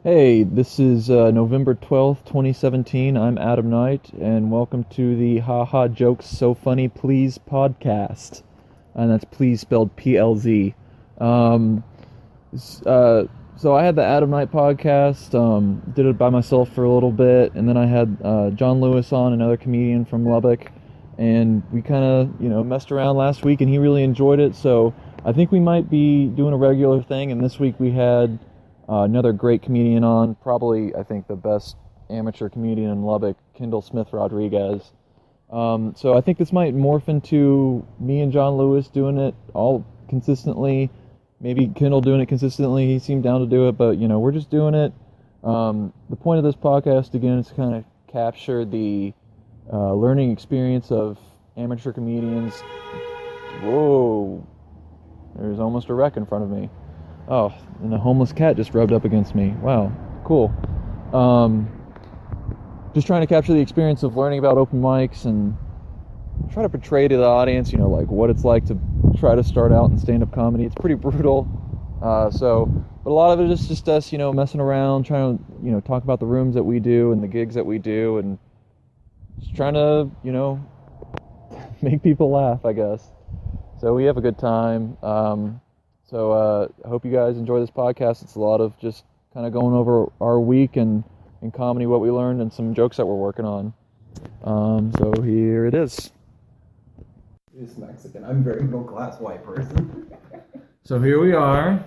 Hey, this is November 12th, 2017. I'm Adam Knight, and welcome to the Haha Jokes So Funny Please podcast. And that's please spelled PLZ. Um, so I had the Adam Knight podcast, did it by myself for a little bit, and then I had John Lewis on, another comedian from Lubbock, and we kind of, messed around last week, and he really enjoyed it, so I think we might be doing a regular thing, and this week we had another great comedian on, probably, I think, the best amateur comedian in Lubbock, Kendall Smith Rodriguez. So I think this might morph into me and John Lewis doing it all consistently. Maybe Kendall doing it consistently. He seemed down to do it, but, we're just doing it. The point of this podcast, again, is to kind of capture the learning experience of amateur comedians. Whoa. There's almost a wreck in front of me. Oh, and a homeless cat just rubbed up against me. Wow, cool. Just trying to capture the experience of learning about open mics and try to portray to the audience, like what it's like to try to start out in stand-up comedy. It's pretty brutal. But a lot of it is just us, messing around, trying to, talk about the rooms that we do and the gigs that we do, and just trying to, make people laugh, I guess. So we have a good time. I hope you guys enjoy this podcast. It's a lot of just kind of going over our week and in comedy, what we learned, and some jokes that we're working on. So here it is. It's Mexican. I'm a very middle-class white person. So here we are.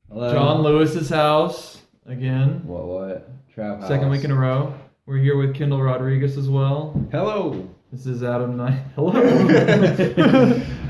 Hello. John Lewis's house again. What? Trap house. Second week in a row. We're here with Kendall Rodriguez as well. Hello. This is Adam Knight. Hello.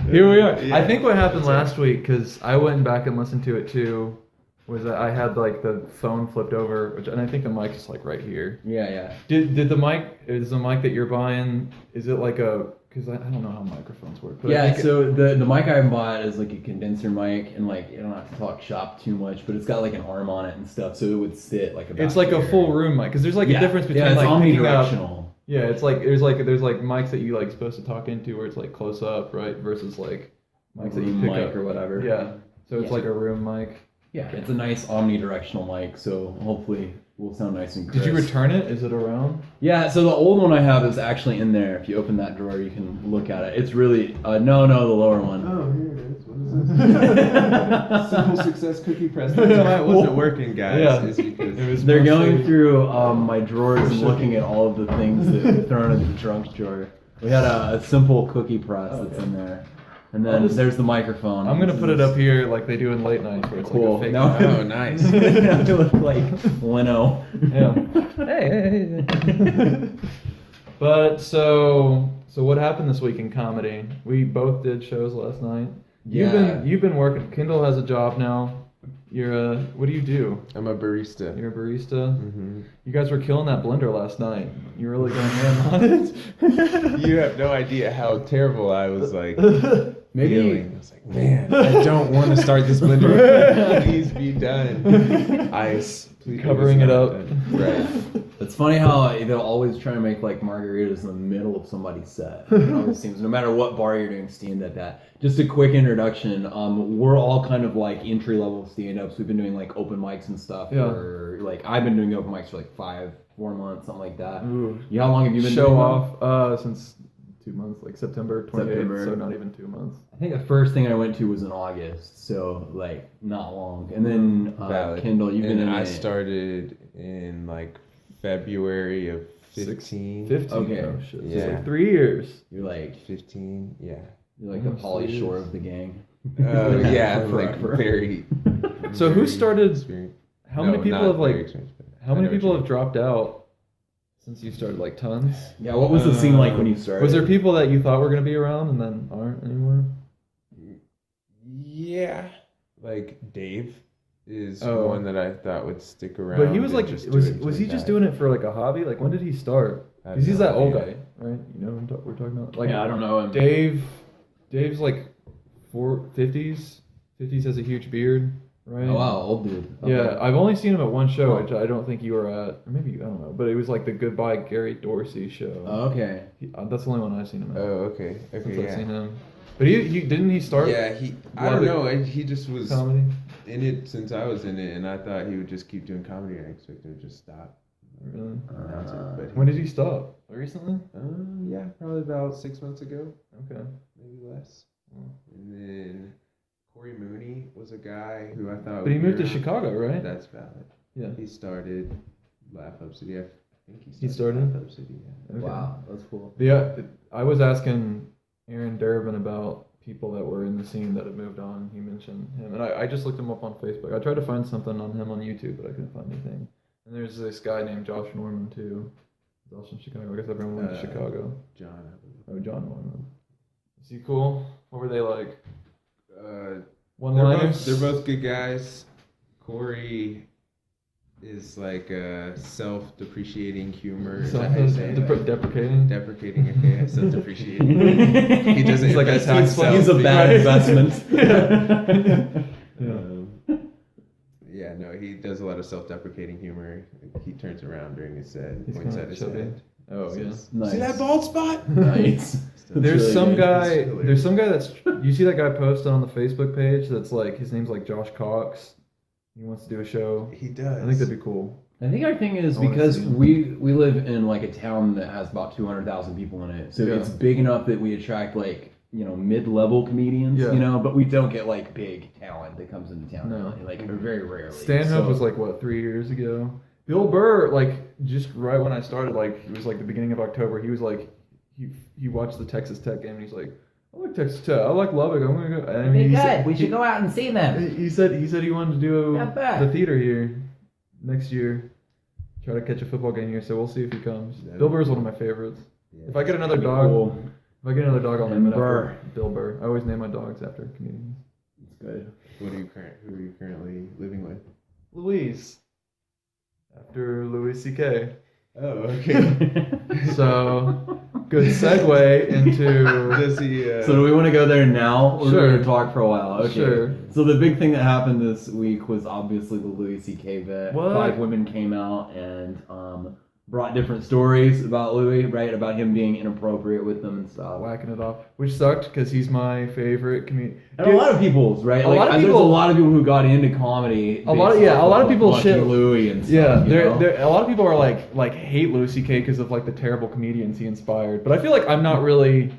Here we are. Yeah. I think what happened last week, because I went back and listened to it too, was that I had like the phone flipped over, and I think the mic is like right here. Yeah. Is the mic that you're buying, is it like a, because I don't know how microphones work. But yeah, so the mic I bought is like a condenser mic, and like you don't have to talk shop too much, but it's got like an arm on it and stuff, so it would sit like about. It's like here. A full room mic, because there's like a difference between it's like omnidirectional. Yeah, it's like there's like mics that you like supposed to talk into where it's like close up, right? Versus like mics that you pick mic up or whatever. Yeah, so it's like a room mic. Yeah, it's a nice omnidirectional mic, so hopefully we'll sound nice and crisp. Did you return it? Is it around? Yeah, so the old one I have is actually in there. If you open that drawer, you can look at it. It's really no, the lower one. Oh, here it is. What is this? Simple Success Cookie Press. That's why it wasn't working, guys. Yeah. Is because It was They're mostly- going through my drawers and looking at all of the things that we've thrown in the trunk drawer. We had a simple cookie press that's in there. And then there's the microphone. I'm gonna put it up here like they do in late nights where it's Cool. like a fake. No. oh, nice. It look like Leno. Yeah. Hey. But so what happened this week in comedy? We both did shows last night. Yeah. You've been working. Kendall has a job now. You're what do you do? I'm a barista. You're a barista. Mm-hmm. You guys were killing that blender last night. You really going ham on it. You have no idea how terrible I was like. Maybe. Feeling. I was like, man, I don't want to start this blender. Please be done. Ice. Please Covering it up. Right. It's funny how they'll always try to make like margaritas in the middle of somebody's set. It always seems, no matter what bar you're doing stand-up at. Just a quick introduction. We're all kind of like entry-level stand-ups. We've been doing like open mics and stuff for like, I've been doing open mics for like 4 months, something like that. Ooh. You know how long have you been Show doing off since 2 months, like September 28th, September. so not even 2 months. I think the first thing I went to was in August, so like not long. And then Valid. Kendall, you've been in I it. started in like February of 15. 15? Okay. Oh, shit. Yeah. It's like 3 years. You're like 15, yeah. the Pauly Shore of the gang. Yeah, For like forever. very. So who started? Experience. How many No, people not have very like? experienced, but How I many know what people you have mean. dropped out since you started? Like tons. Yeah, what was the scene like when you started? Was there people that you thought were gonna be around and then aren't anymore? Yeah, like Dave is Oh. one that I thought would stick around. But he was and like, just was do it he till just he doing died. it for like a hobby? Like when did he start? I have Because he's no that old guy, idea. right? You know what we're talking about? Like Yeah, I don't know him. Dave's like 50s. 50s has a huge beard, right? Oh wow, old dude. Okay. Yeah, I've only seen him at one show, which I don't think you were at, or maybe I don't know, but it was like the Goodbye Gary Dorsey show. Oh, okay. That's the only one I've seen him at. Oh, okay, Since okay, I've seen yeah. him. But he didn't he start Yeah, I don't Lubbock know. He just was comedy? in it since I was in it, and I thought he would just keep doing comedy. I expected him to just stop. Really? Announce it, but When did he stop? Recently? yeah, probably about 6 months ago, Okay. maybe less. Mm. And then Corey Mooney was a guy who I thought. But he would be moved to around. Chicago, right? That's valid. Yeah. He started Laugh Up City. I think He started? Laugh Up City. Yeah. Okay. Wow, that's cool. Yeah, I was asking Aaron Durbin about people that were in the scene that had moved on. He mentioned him, and I just looked him up on Facebook. I tried to find something on him on YouTube, but I couldn't find anything. And there's this guy named Josh Norman too. He's also in Chicago. I guess everyone went to Chicago. John, I believe. Oh, John Norman. Is he cool? What were they like? One They're liners? both good guys. Corey is like a self-depreciating humor. Is that how you say it? Deprecating. Deprecating, okay, self-depreciating. He doesn't He's like a invest tax himself. He's a bad Yeah. Yeah, no, he does a lot of self-deprecating humor. He turns around during his set, He's points kinda at his chubby. head. Oh yeah. Nice. See that bald spot? Nice. There's really some good. guy. It's hilarious. There's some guy that's. You see that guy posted on the Facebook page? That's like his name's like Josh Cox. He wants to do a show. He does. I think that'd be cool. I think our thing is I wanna because see him. we live in like a town that has about 200,000 people in it, so Yeah. it's big enough that we attract like mid-level comedians, Yeah. but we don't get like big talent that comes into town. No. Like very rarely. Stanhope So- was like what 3 years ago. Bill Burr, like just right when I started, like it was like the beginning of October. He was like, he watched the Texas Tech game and he's like, I like Texas Tech. I like Lubbock. I'm gonna go. And he said, We should go out and see them. He said he wanted to do Not bad. the theater here next year. Try to catch a football game here, so we'll see if he comes. That'd Bill be Burr's one of my favorites. Yeah. If I get another That'd be dog, cool. if I get another dog, I'll name And it Burr. after Bill Burr. I always name my dogs after comedians. It's good. Who are you currently living with? Louise, after Louis C.K. Oh, okay. So, good segue into. Does he? So do we want to go there now? Or Sure. We're going to talk for a while. Okay. Sure. So the big thing that happened this week was obviously the Louis C.K. vet. What? 5 women came out and brought different stories about Louis, right? About him being inappropriate with them and stuff. Whacking it off, which sucked because he's my favorite comedian. And a lot of people's, right? A lot of there's people- a lot of people who got into comedy. A lot of- based yeah, off a lot of like, people Lucky shit- Louis and stuff. Yeah, you know? there a lot of people are like hate Louis C.K. because of like the terrible comedians he inspired. But I feel like I'm not really.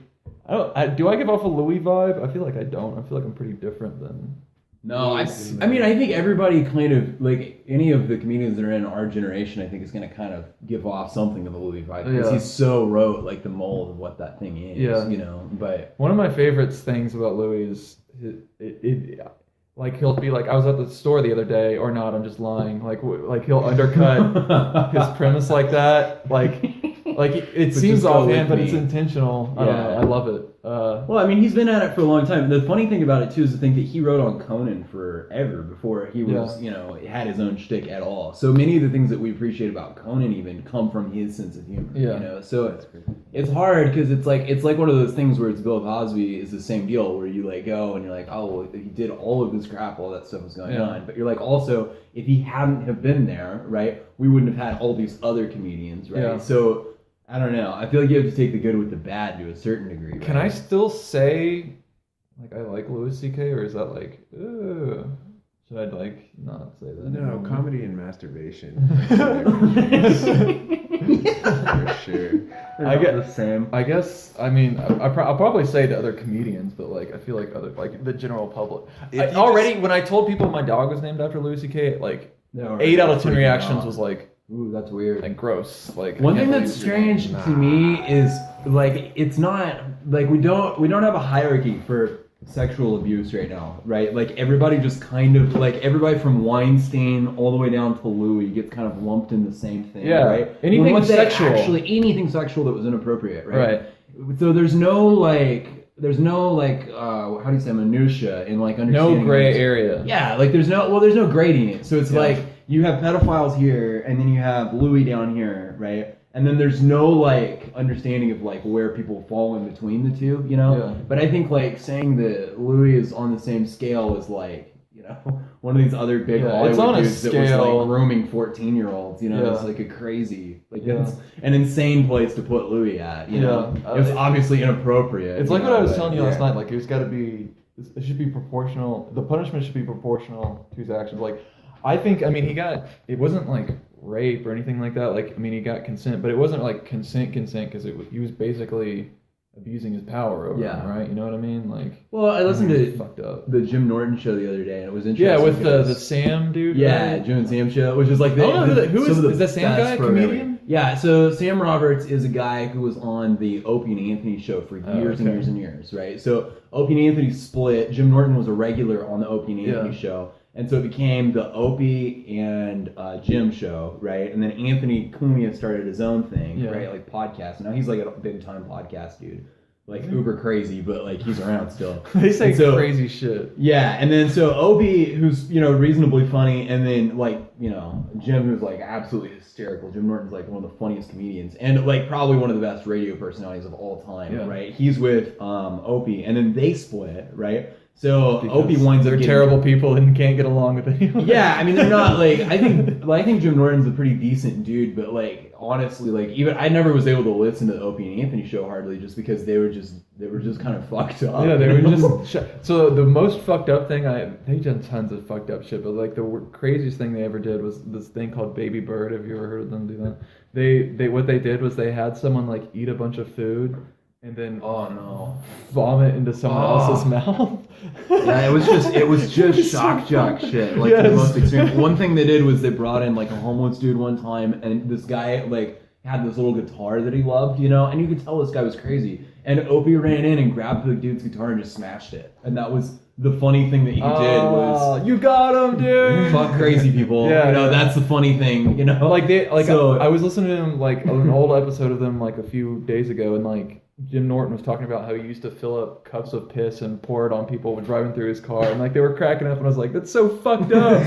Do I give off a Louis vibe? I feel like I don't. I feel like I'm pretty different than. No, Louis I mean, I think everybody kind of, like, any of the comedians that are in our generation, I think is going to kind of give off something of the Louis vibe. Because Yeah. he so wrote, like, the mold of what that thing is, Yeah. But, One of my favorite things about Louis is like he'll be like, I was at the store the other day, or not. I'm just lying. Like he'll undercut his premise like that. Like it seems just go offhand, with but it's me. intentional. I don't know. Yeah. I love it. well, I mean, he's been at it for a long time. The funny thing about it, too, is the thing that he wrote on Conan forever before he was, had his own shtick at all. So many of the things that we appreciate about Conan even come from his sense of humor, Yeah. So it's hard because it's like one of those things where it's Bill Cosby is the same deal where you like go and you're like, oh, well, he did all of this crap, all that stuff was going Yeah. on. But you're like, also, if he hadn't have been there, right, we wouldn't have had all these other comedians, right? Yeah. So I don't know. I feel like you have to take the good with the bad to a certain degree. Right? Can I still say like I like Louis C.K. or is that like should I like not say that? No, anymore? comedy and masturbation. For sure. They're I not get- the same. I guess I mean I'll probably say to other comedians, but like I feel like other like the general public. If you Already when I told people my dog was named after Louis C.K., like 8 out of 10 reactions was like ooh, that's weird. gross. Like One I thing can't that's believe you're strange to me is like it's not like we don't have a hierarchy for sexual abuse right now, right? Like everybody just kind of like everybody from Weinstein all the way down to Louis gets kind of lumped in the same thing, Yeah. right? Anything When once they sexual. anything sexual that was inappropriate, right? Right. So there's no how do you say minutia in like understanding no gray those- area. Yeah, like there's no gradient. So it's Yeah. like you have pedophiles here and then you have Louis down here, right? And then there's no like understanding of like where people fall in between the two, Yeah. But I think like saying that Louis is on the same scale as like, one of these other big Yeah, Hollywood it's on a dudes that was scale. like grooming 14-year-olds, Yeah. It's like a crazy, like Yeah. it's an insane place to put Louis at, Yeah. It was obviously inappropriate. It's like what I was but- telling you last yeah. night. Like there's got to be it should be proportional. The punishment should be proportional to his actions. Like, I think, I mean, it wasn't like rape or anything like that. Like, I mean, he got consent, but it wasn't like consent because he was basically abusing his power over him, right? You know what I mean? Like, well, I listened to fucked up. the Jim Norton show the other day, and it was interesting. Yeah, with the Sam dude. Yeah, right? Jim and Sam show, which is like who is that Sam guy, comedian? Yeah, so Sam Roberts is a guy who was on the Opie and Anthony show for years and years and years, right? So Opie and Anthony split. Jim Norton was a regular on the Opie and Anthony show. And so it became the Opie and Jim show, right? And then Anthony Cumia started his own thing, right? Like podcast. Now he's like a big time podcast dude. Like uber crazy, but like he's around still. They say crazy shit. Yeah, and then so Opie, who's, you know, reasonably funny, and then like, you know, Jim, who's like absolutely hysterical. Jim Norton's like one of the funniest comedians and like probably one of the best radio personalities of all time, right? He's with Opie, and then they split, right? So because Opie winds up they're terrible people and can't get along with anyone. Yeah, I mean they're not like I think Jim Norton's a pretty decent dude, but like honestly, like even I never was able to listen to the Opie and Anthony show hardly just because they were just kind of fucked up. Yeah, they were just so the most fucked up thing they done tons of fucked up shit, but like the craziest thing they ever did was this thing called Baby Bird. Have you ever heard of them do that? They what they did was they had someone like eat a bunch of food and then vomit into someone else's mouth. Yeah, it was just shock jock shit. Like the most extreme. One thing they did was they brought in like a homeless dude one time, and this guy like had this little guitar that he loved, you know, and you could tell this guy was crazy. And Opie ran in and grabbed the dude's guitar and just smashed it. And that was the funny thing that he did was you got him, dude. Fuck crazy people. Yeah, you know, that's the funny thing, you know. I was listening to him like an old episode of them like a few days ago, and like Jim Norton was talking about how he used to fill up cups of piss and pour it on people when driving through his car, and like they were cracking up, and I was like, "That's so fucked up."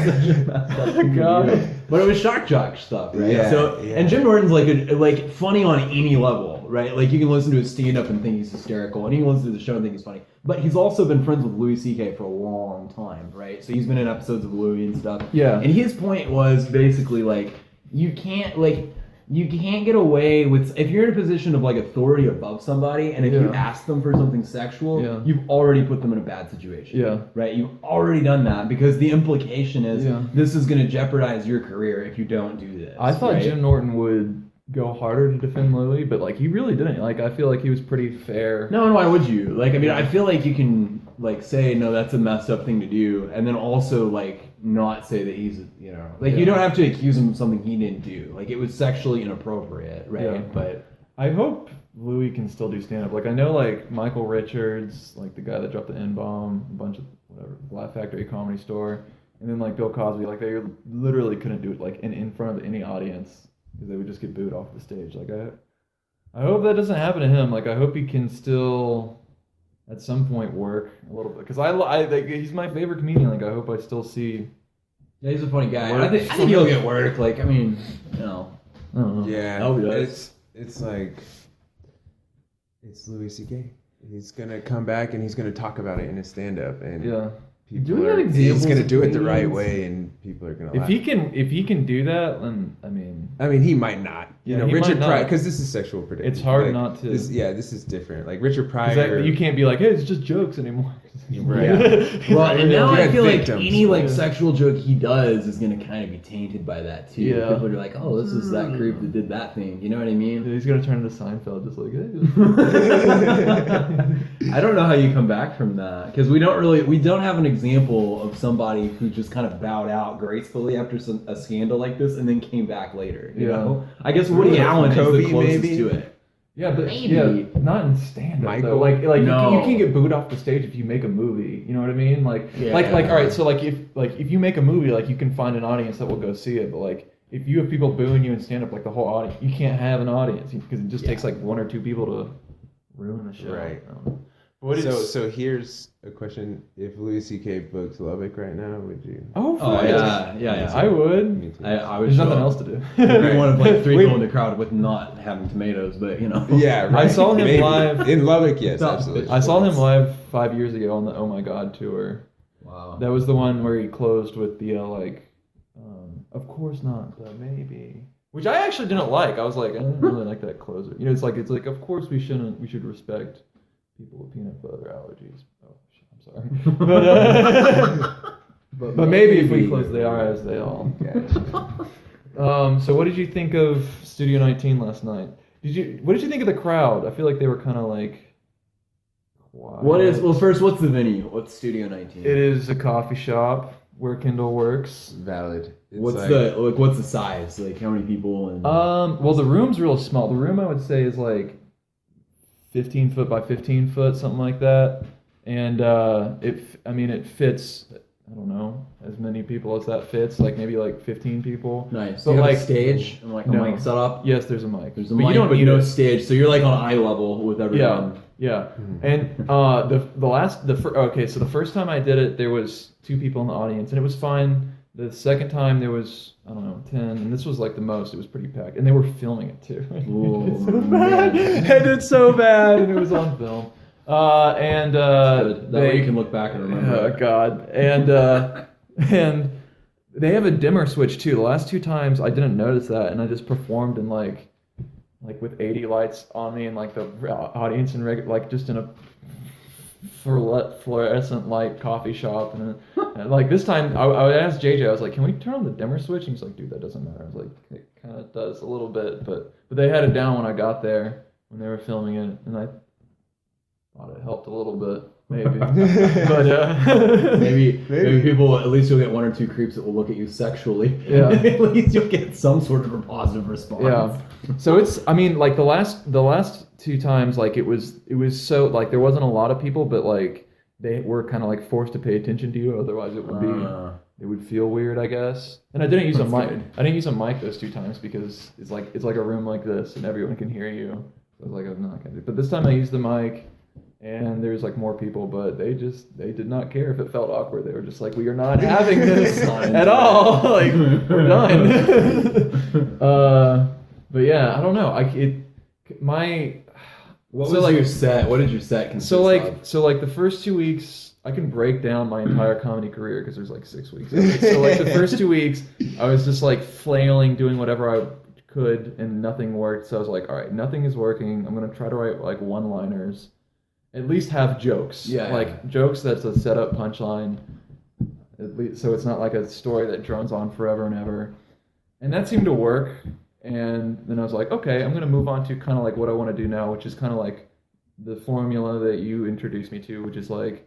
God. But it was shock jock stuff, right? And Jim Norton's like funny on any level, right? Like you can listen to his stand up and think he's hysterical, and you can listen to the show and think he's funny. But he's also been friends with Louis C.K. for a long time, right? So he's been in episodes of Louis and stuff. Yeah. And his point was basically like you can't get away with if you're in a position of like authority above somebody, and if you ask them for something sexual, you've already put them in a bad situation. Yeah. Right? You've already done that because the implication is this is going to jeopardize your career if you don't do this. I thought Jim Norton would go harder to defend Louis, but like he really didn't. Like I feel like he was pretty fair. No, and why would you? Like I mean, I feel like you can like say no, that's a messed up thing to do, and then also like not say that he's, you know, like you don't have to accuse him of something he didn't do. Like it was sexually inappropriate, right? Yeah. But I hope Louis can still do stand up. Like I know like Michael Richards, like the guy that dropped the N-bomb, a bunch of whatever, Laugh Factory Comedy Store, and then like Bill Cosby, like they literally couldn't do it like in front of any audience because they would just get booed off the stage. Like I hope that doesn't happen to him. Like I hope he can still at some point work a little bit because I like he's my favorite comedian. Like I hope I still see. Yeah, he's a funny guy. I think he'll get work. Like I mean, you know, I don't know. Yeah, it's like it's Louis C.K. He's gonna come back and he's gonna talk about it in his stand-up, and he's gonna do it the right way, and people are gonna. If he can do that, then I mean, he might not. You know, Richard Pryor, because this is sexual predicament. It's hard not to. This is different. Like Richard Pryor, you can't be like, hey, it's just jokes anymore. Right. Well, and now I feel like any like sexual joke he does is gonna kind of be tainted by that too. Yeah. People are like, oh, this is that creep that did that thing. You know what I mean? Yeah, he's gonna turn into Seinfeld, just like, hey. I don't know how you come back from that because we don't have an example of somebody who just kind of bowed out gracefully after a scandal like this and then came back later. You know, I guess Woody Allen is the closest to it. Yeah, but not in stand-up. Though. Like no. you can get booed off the stage if you make a movie. You know what I mean? Like all right. So if you make a movie, like you can find an audience that will go see it. But like if you have people booing you in stand-up, like the whole audience, you can't have an audience because it just takes like one or two people to ruin the show. Right. So here's a question: if Louis C.K. booked Lubbock right now, would you? Oh yeah. I would. I would. There's nothing else to do. Right. One of like three people in the crowd with not having tomatoes, but you know. Yeah, right. I saw him live in Lubbock. Yes, absolutely. I saw him live 5 years ago on the Oh My God tour. Wow. That was the one where he closed with the of course not, but maybe. Which I actually didn't like. I was like, I didn't really like that closer. You know, it's like of course we should respect people with peanut butter allergies. Oh, shit, I'm sorry. But maybe if we close their eyes, they all. So what did you think of Studio 19 last night? What did you think of the crowd? I feel like they were kind of like quiet. First, what's the venue? What's Studio 19? It is a coffee shop where Kindle works. Valid. What's the size? Like how many people? And... Well, the room's real small. The room I would say is like 15 foot by 15 foot, something like that. And it fits. I don't know, as many people as that fits, like maybe like 15 people. Nice. But do you like have a stage and like a mic set up? Yes, there's a mic. There's a mic, but you don't stage, so you're like on eye level with everyone. Yeah. And the first time I did it, there was 2 people in the audience, and it was fine. The second time there was, I don't know, 10, and this was like the most. It was pretty packed, and they were filming it too. Ooh, so bad. I did so bad, and it was on film. That way you can look back and remember. Oh God! And they have a dimmer switch too. The last 2 times I didn't notice that, and I just performed in like with 80 lights on me and like the audience and like just in a fluorescent light coffee shop. And like this time I asked JJ, I was like, "Can we turn on the dimmer switch?" And he's like, "Dude, that doesn't matter." I was like, "It kind of does a little bit," but they had it down when I got there when they were filming it, and I thought it helped a little bit, maybe. But maybe people, at least you'll get 1 or 2 creeps that will look at you sexually. Yeah. At least you'll get some sort of a positive response. Yeah. So like the last 2 times, like it was so like there wasn't a lot of people, but like they were kind of like forced to pay attention to you, otherwise it would be it would feel weird, I guess. And I didn't use a mic. I didn't use a mic those 2 times because it's like a room like this and everyone can hear you. So I was like, I'm not gonna do it. But this time I used the mic. And there's like more people, but they did not care if it felt awkward. They were just like, we are not having this at all. Like, we're done. But yeah, I don't know. What was your set? What did your set consist of? So like the first 2 weeks, I can break down my entire comedy career because there's like 6 weeks of it. So like the first 2 weeks, I was just like flailing, doing whatever I could, and nothing worked. So I was like, all right, nothing is working. I'm gonna try to write like one-liners. At least have jokes. Jokes that's a setup punchline. At least, so it's not like a story that drones on forever and ever. And that seemed to work. And then I was like, okay, I'm going to move on to kind of like what I want to do now, which is kind of like the formula that you introduced me to, which is like,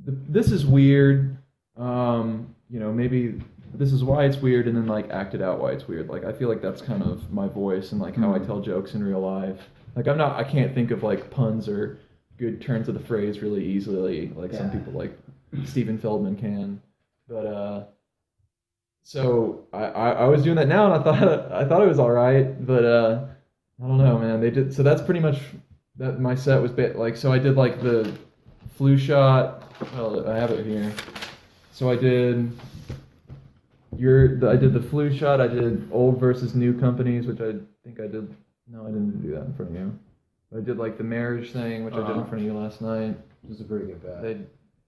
this is weird. Maybe this is why it's weird, and then like act it out why it's weird. Like I feel like that's kind of my voice and like how I tell jokes in real life. Like I can't think of like puns or good turns of the phrase really easily, like some people like Stephen Feldman can. But so I was doing that now, and I thought it was all right, but I don't know, man. They did so. That's pretty much that. My set was like so. I did like the flu shot. Well, I have it here. So I did the flu shot. I did old versus new companies, which I think I did. No, I didn't do that in front of you. I did like the marriage thing, which I did in front of you last night. It was a pretty good bet.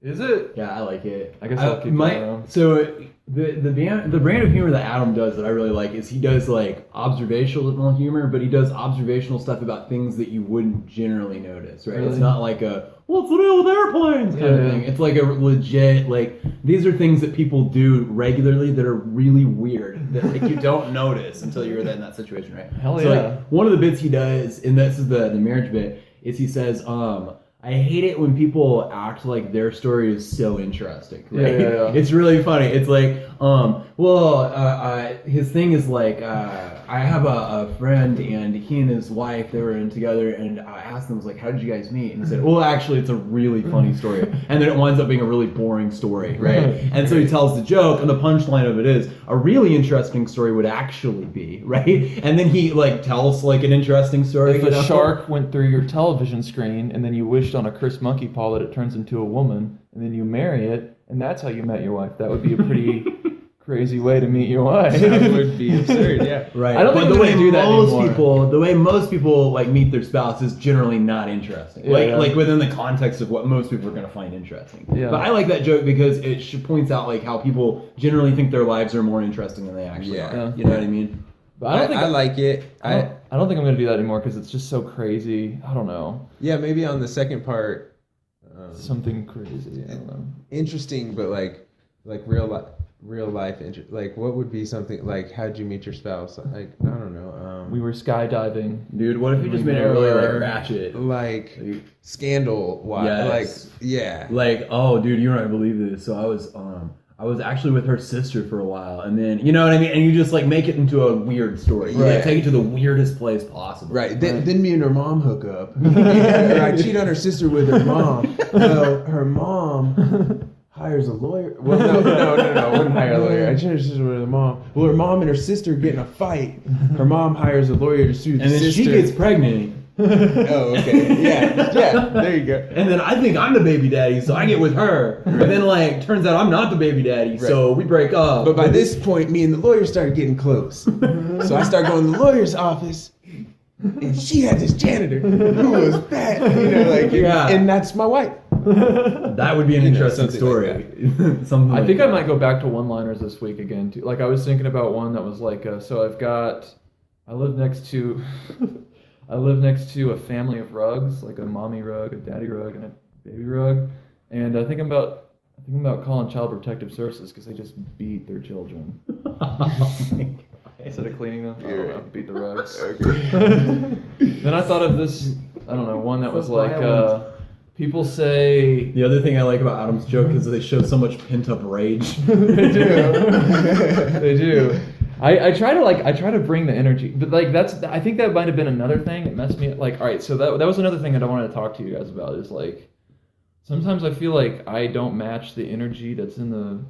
Is it? Yeah, I like it. I guess I'll keep it around. So the brand of humor that Adam does that I really like is he does like observational humor, but he does observational stuff about things that you wouldn't generally notice, right? Really? It's not like a what's the deal with airplanes kind of thing. It's like a legit like these are things that people do regularly that are really weird that like you don't notice until you're in that situation, right? Hell yeah. Like, one of the bits he does, and this is the marriage bit, is he says, I hate it when people act like their story is so interesting. Right? Yeah. It's really funny. It's like, his thing is like, I have a friend and he and his wife, they were in together, and I asked them, I was like, how did you guys meet? And he said, well, actually, it's a really funny story. And then it winds up being a really boring story, right? And so he tells the joke, and the punchline of it is, a really interesting story would actually be, right? And then he like tells like an interesting story. If a shark went through your television screen and then you wished on a Chris Monkey paw that it turns into a woman, and then you marry it, and that's how you met your wife, that would be a pretty crazy way to meet your wife. That would be absurd, yeah. Right. I don't think the way do that anymore. The way most people like meet their spouse is generally not interesting. Yeah, like within the context of what most people are going to find interesting. Yeah. But I like that joke because it points out like how people generally think their lives are more interesting than they actually are. Yeah. You know what I mean? But I like it. I don't think I'm going to do that anymore because it's just so crazy. I don't know. Yeah, maybe on the second part, something crazy. I don't know. Interesting, but like real life. Like, what would be something like? How'd you meet your spouse? Like, I don't know. We were skydiving, dude. What if you just made it really like ratchet, like scandal? Why? Yes. Like, yeah. Like, oh, dude, you don't believe this. So I was actually with her sister for a while, and then you know what I mean, and you just like make it into a weird story. You like, take it to the weirdest place possible. Right. Then me and her mom hook up. Or I cheat on her sister with her mom. Well, her mom hires a lawyer. Well, no. I wouldn't hire a lawyer. I cheat on her sister with her mom. Well, her mom and her sister get in a fight. Her mom hires a lawyer to sue the and then sister. she gets pregnant. Oh, okay. Yeah. There you go. And then I think I'm the baby daddy, so I get with her. And then like turns out I'm not the baby daddy, so we break up. But by this point, me and the lawyer started getting close. So I started going to the lawyer's office, and she had this janitor who was bad, and that's my wife. That would be an interesting story. Like Something I think that. I might go back to one-liners this week again too. Like I was thinking about one that was like, I live next to a family of rugs, like a mommy rug, a daddy rug, and a baby rug. And I think I'm about calling Child Protective Services because they just beat their children. Instead of cleaning them, I don't know, beat the rugs. Then I thought of this, I don't know, one that was like, people say... The other thing I like about Adam's joke is that they show so much pent-up rage. They do. They do. I try to bring the energy, but like I think that might have been another thing that messed me up. Like, all right, so that was another thing that I wanted to talk to you guys about is like, sometimes I feel like I don't match the energy that's in the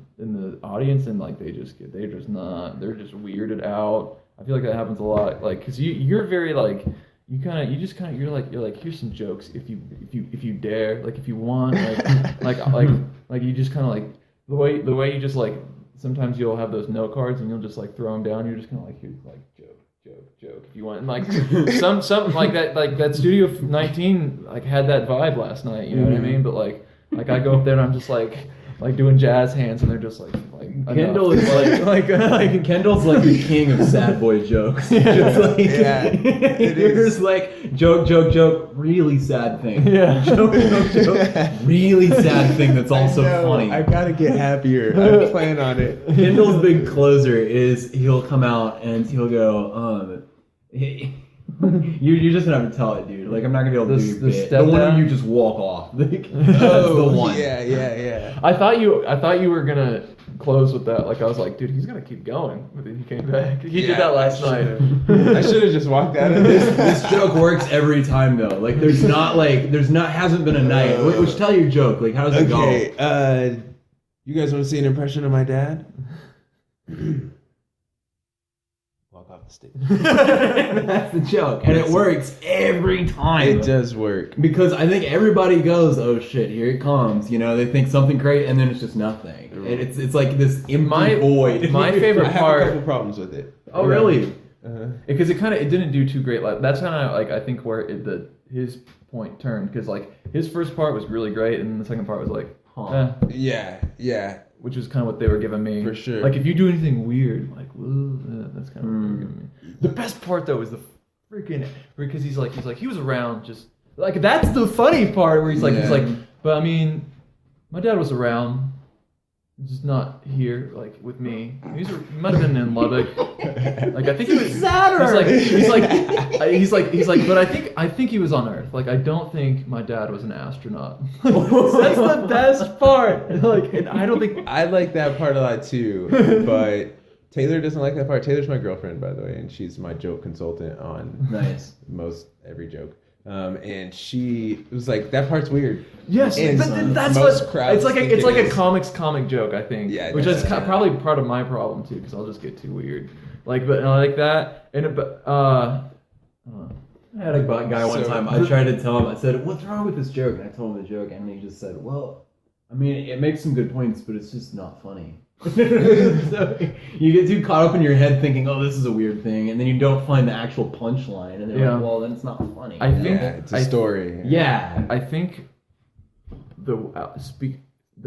audience, and like they're just weirded out. I feel like that happens a lot, like, cause you're very like, you're like here's some jokes if you dare, like if you want, like you just kind of like the way you just like. Sometimes you'll have those note cards and you'll just like throw them down. You're just kind of like, here's like joke if you want. And like some like that Studio 19 like had that vibe last night. You know what I mean? But like I go up there and I'm just like doing jazz hands and they're just like Kendall is like Kendall's like the king of sad boy jokes. Just like here's like joke, really sad thing. Yeah. Joke, really sad thing that's also funny. I gotta get happier. I plan on it. Kendall's big closer is he'll come out and he'll go, you're just gonna have to tell it, dude. Like I'm not gonna be able to do your bit. The one where you just walk off. Like, that's the one. Yeah. I thought you were gonna close with that. Like I was like, dude, he's gonna keep going. But then he came back. He did that last night. I should have just walked out of this. This joke works every time though. Like hasn't been a night. Which tell your joke. Like how does it go? Okay. You guys want to see an impression of my dad? Walk off the stage. That's the joke, and it works every time. It does work because I think everybody goes, "Oh shit, here it comes!" You know, they think something great, and then it's just nothing. And it's like this empty void. My favorite part. I have a couple problems with it. Oh really? Because it didn't do too great. Like that's kind of like I think where his point turned, because like his first part was really great, and then the second part was like, Yeah. Which is kind of what they were giving me. For sure. Like if you do anything weird, like that's kind of what they were giving me. The best part though is the freaking because he's like he was around, just like that's the funny part where he's like but I mean my dad was around, just not here like with me. He might have been in Lubbock. Like I think he was sadder. He's like but I think he was on Earth. Like I don't think my dad was an astronaut. That's the best part. Like and I don't think I like that part a lot too, but Taylor doesn't like that part. Taylor's my girlfriend, by the way, and she's my joke consultant on most every joke. And she was like, "That part's weird." Yes, and but that's most crowds. It's like a comic joke, I think. Yeah, which is probably part of my problem too, because I'll just get too weird. Like, but I like that, and I had a guy one time. I tried to tell him. I said, "What's wrong with this joke?" And I told him the joke, and he just said, "Well, I mean, it makes some good points, but it's just not funny." So you get too caught up in your head thinking, "Oh, this is a weird thing," and then you don't find the actual punchline, and they're like, "Well, then it's not funny." I think it's a story. Yeah, I think the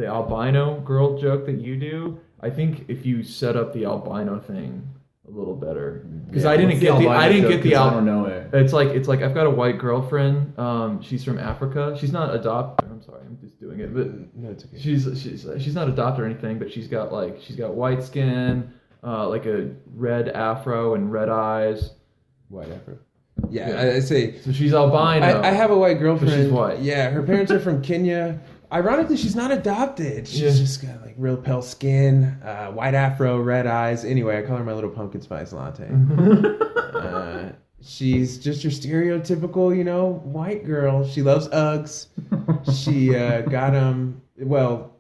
albino girl joke that you do. I think if you set up the albino thing a little better because I didn't get the I don't know it. It's like I've got a white girlfriend. She's from Africa. She's not adopted. I'm sorry, I'm just doing it, but no, it's okay. She's not adopted or anything, but she's got white skin, like a red afro and red eyes. White afro. Yeah, I say. So she's albino. I have a white girlfriend. But she's white. Yeah, her parents are from Kenya. Ironically, she's not adopted. She's just got like real pale skin, white afro, red eyes. Anyway, I call her my little pumpkin spice latte. She's just your stereotypical, white girl. She loves Uggs. She got well,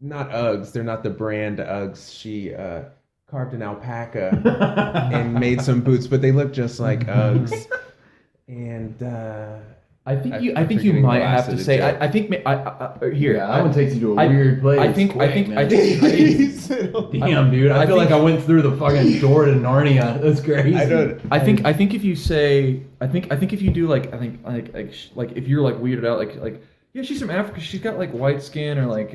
not Uggs. They're not the brand Uggs. She carved an alpaca and made some boots, but they look just like Uggs. And I think you might have to say. I think here. Yeah, that one takes you to a weird place. I think. Damn, dude. I feel like I went through the fucking door to Narnia. That's crazy. I think if you say. I think if you do like if you're like weirded out like yeah, she's from Africa. She's got like white skin or like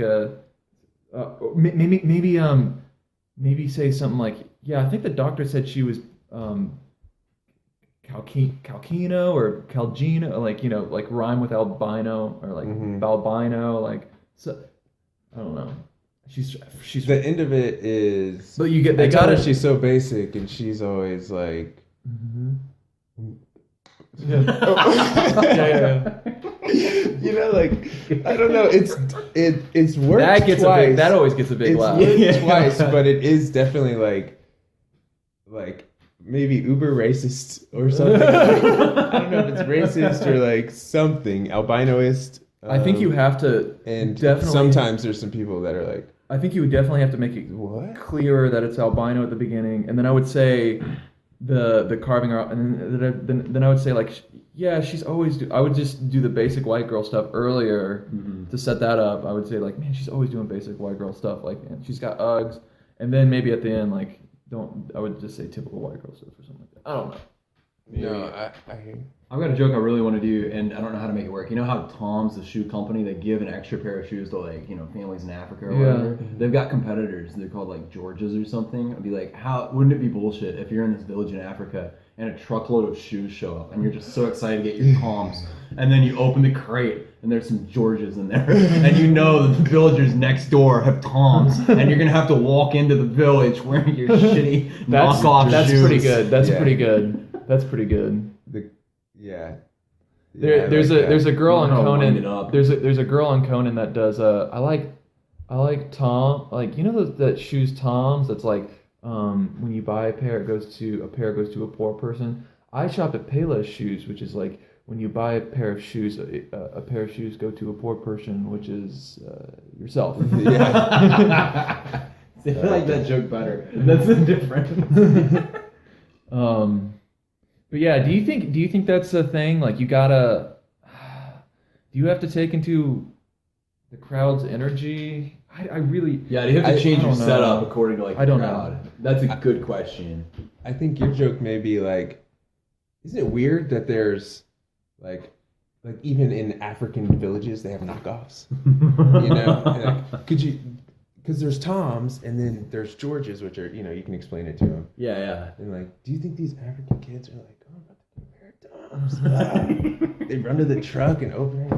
maybe say something like, yeah, I think the doctor said she was Calcino or Calgino, like rhyme with albino or like albino, like, so I don't know. She's the end of it is. But you get they got her. She's so basic, and she's always like. Yeah. Yeah. Like I don't know. It's worked that gets twice. That always gets a big laugh. It's worked twice, but it is definitely like maybe uber racist or something. I don't know if it's racist or like something albinoist. I think you have to, and definitely. Sometimes there's some people that are like. I think you would definitely have to make it clearer that it's albino at the beginning, and then I would say the carving her out, and then I would say like, yeah, she's always. I would just do the basic white girl stuff earlier to set that up. I would say like, man, she's always doing basic white girl stuff. Like, and she's got Uggs, and then maybe at the end like. I would just say typical white girl stuff or something like that. I don't know. No, I hear you. I've got a joke I really want to do, and I don't know how to make it work. You know how Tom's, the shoe company, they give an extra pair of shoes to like, families in Africa or whatever? They've got competitors. They're called like Georges or something. I'd be like, wouldn't it be bullshit if you're in this village in Africa and a truckload of shoes show up and you're just so excited to get your Toms, and then you open the crate and there's some Georges in there, and that the villagers next door have Toms, and you're gonna have to walk into the village wearing your shitty knockoff shoes. That's pretty good. That's pretty good. That's pretty good. There's a girl on Conan. There's a girl on Conan that does I like Tom, like that shoes Toms that's like when you buy a pair goes to a poor person. I shop at Payless Shoes, which is like when you buy a pair of shoes go to a poor person, which is yourself. Yeah. I like that joke better. That's different. But yeah, do you think that's a thing? Like do you have to take into the crowd's energy? I really... Yeah, do you have to change your setup according to like the crowd? Know. That's a good question. I think your joke may be like, isn't it weird that there's like even in African villages they have knockoffs? Because there's Toms and then there's Georges, which are, you can explain it to them. Yeah. And like, do you think these African kids are like, oh, I'm about to get a pair of Toms? They run to the truck and open it.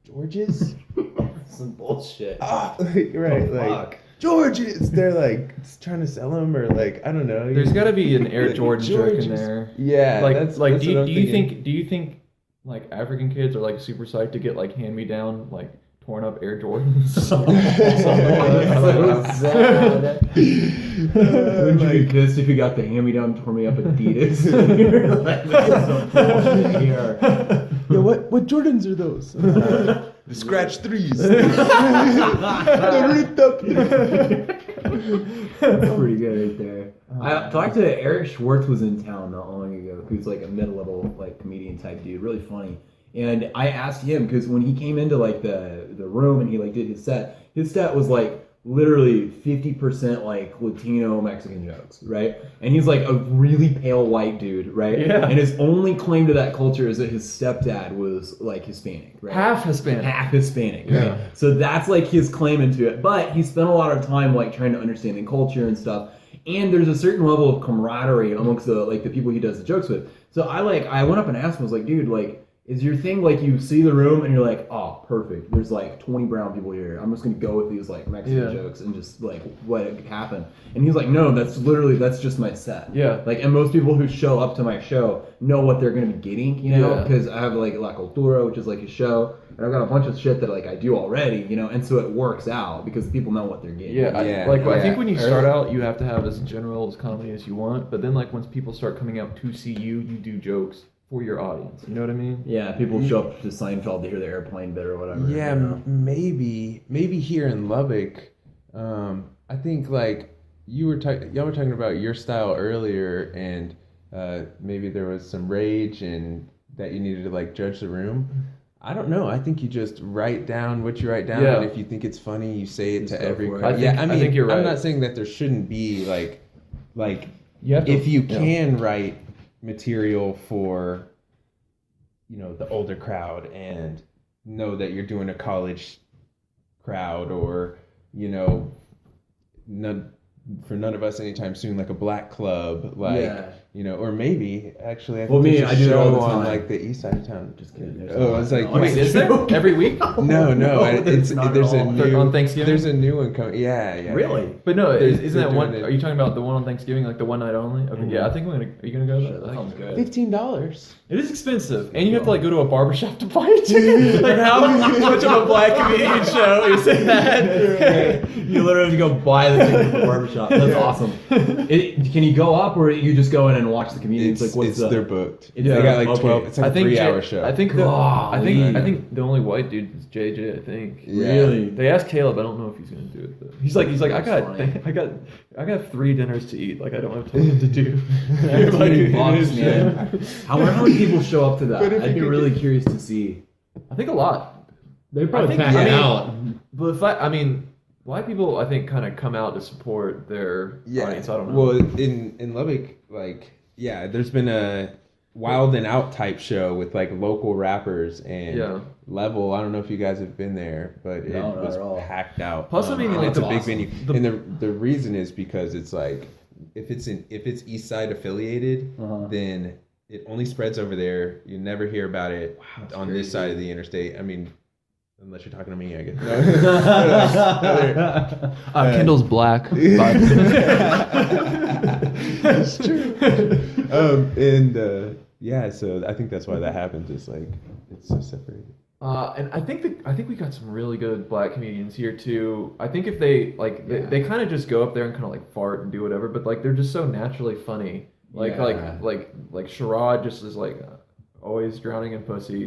Georges? Some bullshit. Right. Like, Georges! They're like trying to sell them or like, I don't know. There's got to be an Air Jordan joke in there. Yeah. That's do you think like African kids are like super psyched to get like hand-me-down like torn up Air Jordans? Wouldn't you be pissed if you got the hand-me-down torn me up Adidas? Yeah, what Jordans are those? The scratch 3s. That's pretty good right there. I talked to Eric Schwartz, was in town not long ago, who's like a mid-level like comedian type dude, really funny. And I asked him, because when he came into like the room and he like did his set was like literally 50% like Latino Mexican jokes, right? And he's like a really pale white dude, right? Yeah. And his only claim to that culture is that his stepdad was like Hispanic, right? Half Hispanic, right? Yeah. So that's like his claim into it. But he spent a lot of time like trying to understand the culture and stuff. and there's a certain level of camaraderie amongst the people he does the jokes with. So I went up and asked him, I was like, dude, like, is your thing like you see the room and you're like, oh, perfect. There's like 20 brown people here. I'm just gonna go with these like Mexican jokes and just like let it happen. And he's like, no, that's just my set. Yeah. Like, and most people who show up to my show know what they're gonna be getting, you know, because I have like La Cultura, which is like a show, and I've got a bunch of shit that like I do already, you know, and so it works out because people know what they're getting. I think when you start out, you have to have as general as comedy as you want, but then like once people start coming out to see you, you do jokes for your audience. You know what I mean? Yeah, people show up to Seinfeld to hear the airplane bit or whatever. Yeah, you know? maybe here in Lubbock, I think like y'all were talking about your style earlier, and maybe there was some rage and that you needed to like judge the room. I don't know. I think you just write down what you write down, and if you think it's funny, you say it to every crowd. I think you're right. I'm not saying that there shouldn't be like you have to, if you can write material for, you know, the older crowd and know that you're doing a college crowd, or, you know, for none of us anytime soon, like a black club, like, you know, or maybe actually I think I do show all the on time. like the east side of town. Just kidding. Oh, I was like, wait, is there every week? No, there's a new on Thanksgiving. There's a new one coming. Yeah. Really? But no, isn't that one? Are you talking about the one on Thanksgiving, like the one night only? Okay, yeah, I think Are you gonna go? That sounds good. $15. It is expensive, and you have to like go to a barbershop to buy a ticket. Like how much of a black comedian show is that? You literally have to go buy the ticket at the barbershop. That's awesome. Can you go up, or you just go in and watch the comedians? They're booked. They got like 12. It's like a 3-hour show. I think the only white dude is JJ. I think. Really? They asked Caleb. I don't know if he's gonna do it though. He's like I got 3 dinners to eat. Like I don't have time to do. $3, man. I wonder how many people show up to that. I'd be really curious to see. I think a lot. They probably pack it out. But black people, I think, kind of come out to support their audience. I don't know. Well, in Lubbock, like, there's been a Wild and Out type show with like local rappers and Level. I don't know if you guys have been there, but it was packed out. Plus, I mean, it's a big venue, and the reason is because it's like if it's East Side affiliated, then it only spreads over there. You never hear about it on this side of the interstate. I mean, unless you're talking to me, I guess. Kendall's black. That's true. So I think that's why that happens. It's like it's so separated. And I think we got some really good black comedians here too. I think if they they kind of just go up there and kind of like fart and do whatever, but like they're just so naturally funny. Like Sherrod just is like always drowning in pussy.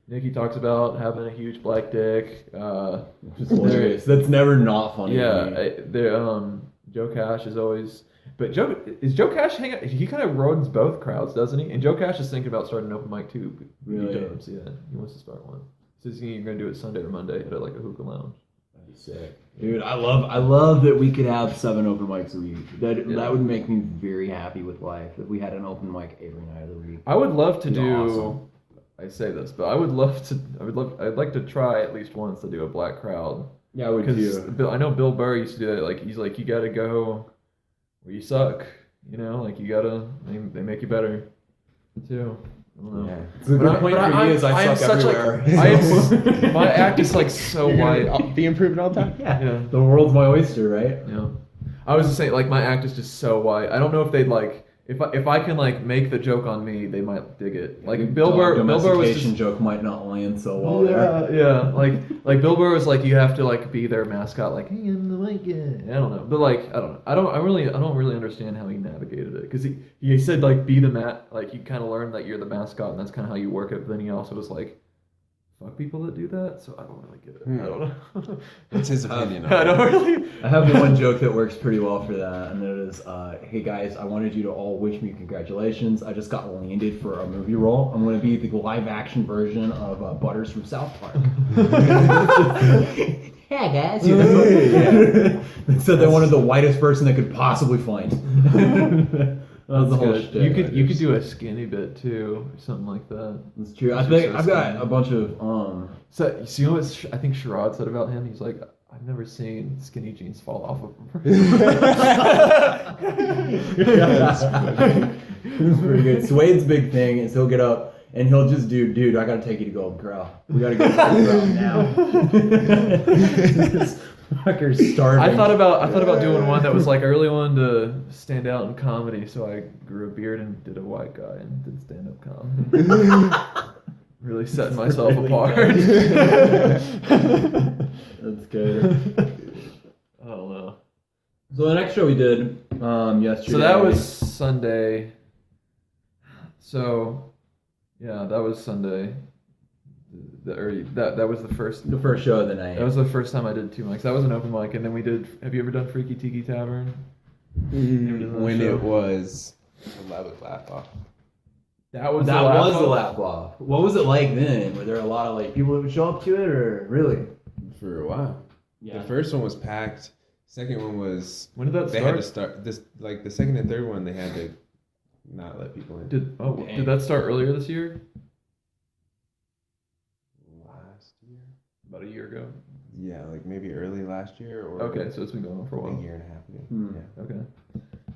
Nikki talks about having a huge black dick. Just hilarious. That's never not funny. Yeah, Joe Cash is always. But Joe Cash hang out? He kind of runs both crowds, doesn't he? And Joe Cash is thinking about starting an open mic too. Really? He wants to start one. So he's going to do it Sunday or Monday at like a hookah lounge. That'd be sick, dude. I love that we could have 7 open mics a week. That would make me very happy with life if we had an open mic every night of the week. I would love to do. Awesome. I say this, but I'd like to try at least once to do a black crowd. Yeah, I would too. I know Bill Burr used to do that. Like he's like, you got to go where you suck, you know, like you gotta, they make you better, too. I don't know. Yeah. The good point for me is I suck everywhere. My act is like so wide. Be improving all the time. Yeah. The world's my oyster, right? Yeah. I was just saying, like, my act is just so wide. I don't know if they'd like, if I can like make the joke on me, they might dig it. Like Bill Burr was just, joke might not land so well there. Yeah. Like Bill Burr was like, you have to like be their mascot. Like, hey, I'm the white guy. I don't know, but like I don't really understand how he navigated it, because he said like be the like you kind of learn that you're the mascot and that's kind of how you work it. But then he also was like, fuck people that do that, so I don't really get it. I don't know. That's his opinion. I don't really. I have the one joke that works pretty well for that, and it is, hey guys, I wanted you to all wish me congratulations. I just got landed for a movie role. I'm going to be the live action version of Butters from South Park. Hey guys. You know? So they wanted the whitest person they could possibly find. That's the whole shit. You could do a skinny bit too, or something like that. That's true. I think I've got a bunch of So you know what I think Sherrod said about him? He's like, I've never seen skinny jeans fall off of them. It's pretty good. Suede's big thing is he'll get up and he'll just do, dude, I gotta take you to Golden Corral. We gotta go to Golden Corral now. This fucker's starving. I thought about doing one that was like I really wanted to stand out in comedy, so I grew a beard and did a white guy and did stand up comedy. Really setting myself apart. That's good. I don't know. So the next show we did yesterday. So that was Sunday. So yeah, that was Sunday. That was the first show of the night. That was the first time I did 2 mics. That was an open mic, and then we did. Have you ever done Freaky Tiki Tavern? When it was the Laugh Off. That was the laugh off. What was it like then? Were there a lot of like people that would show up to it, or really? For a while. Yeah. The first one was packed. Second one was. When did that start? They had to start this the second and third one. They had to not let people in. Did that start earlier this year? Last year. About a year ago. Yeah, like maybe early last year or. Okay, so it's been going on for a while. A year and a half ago. Yeah. Okay.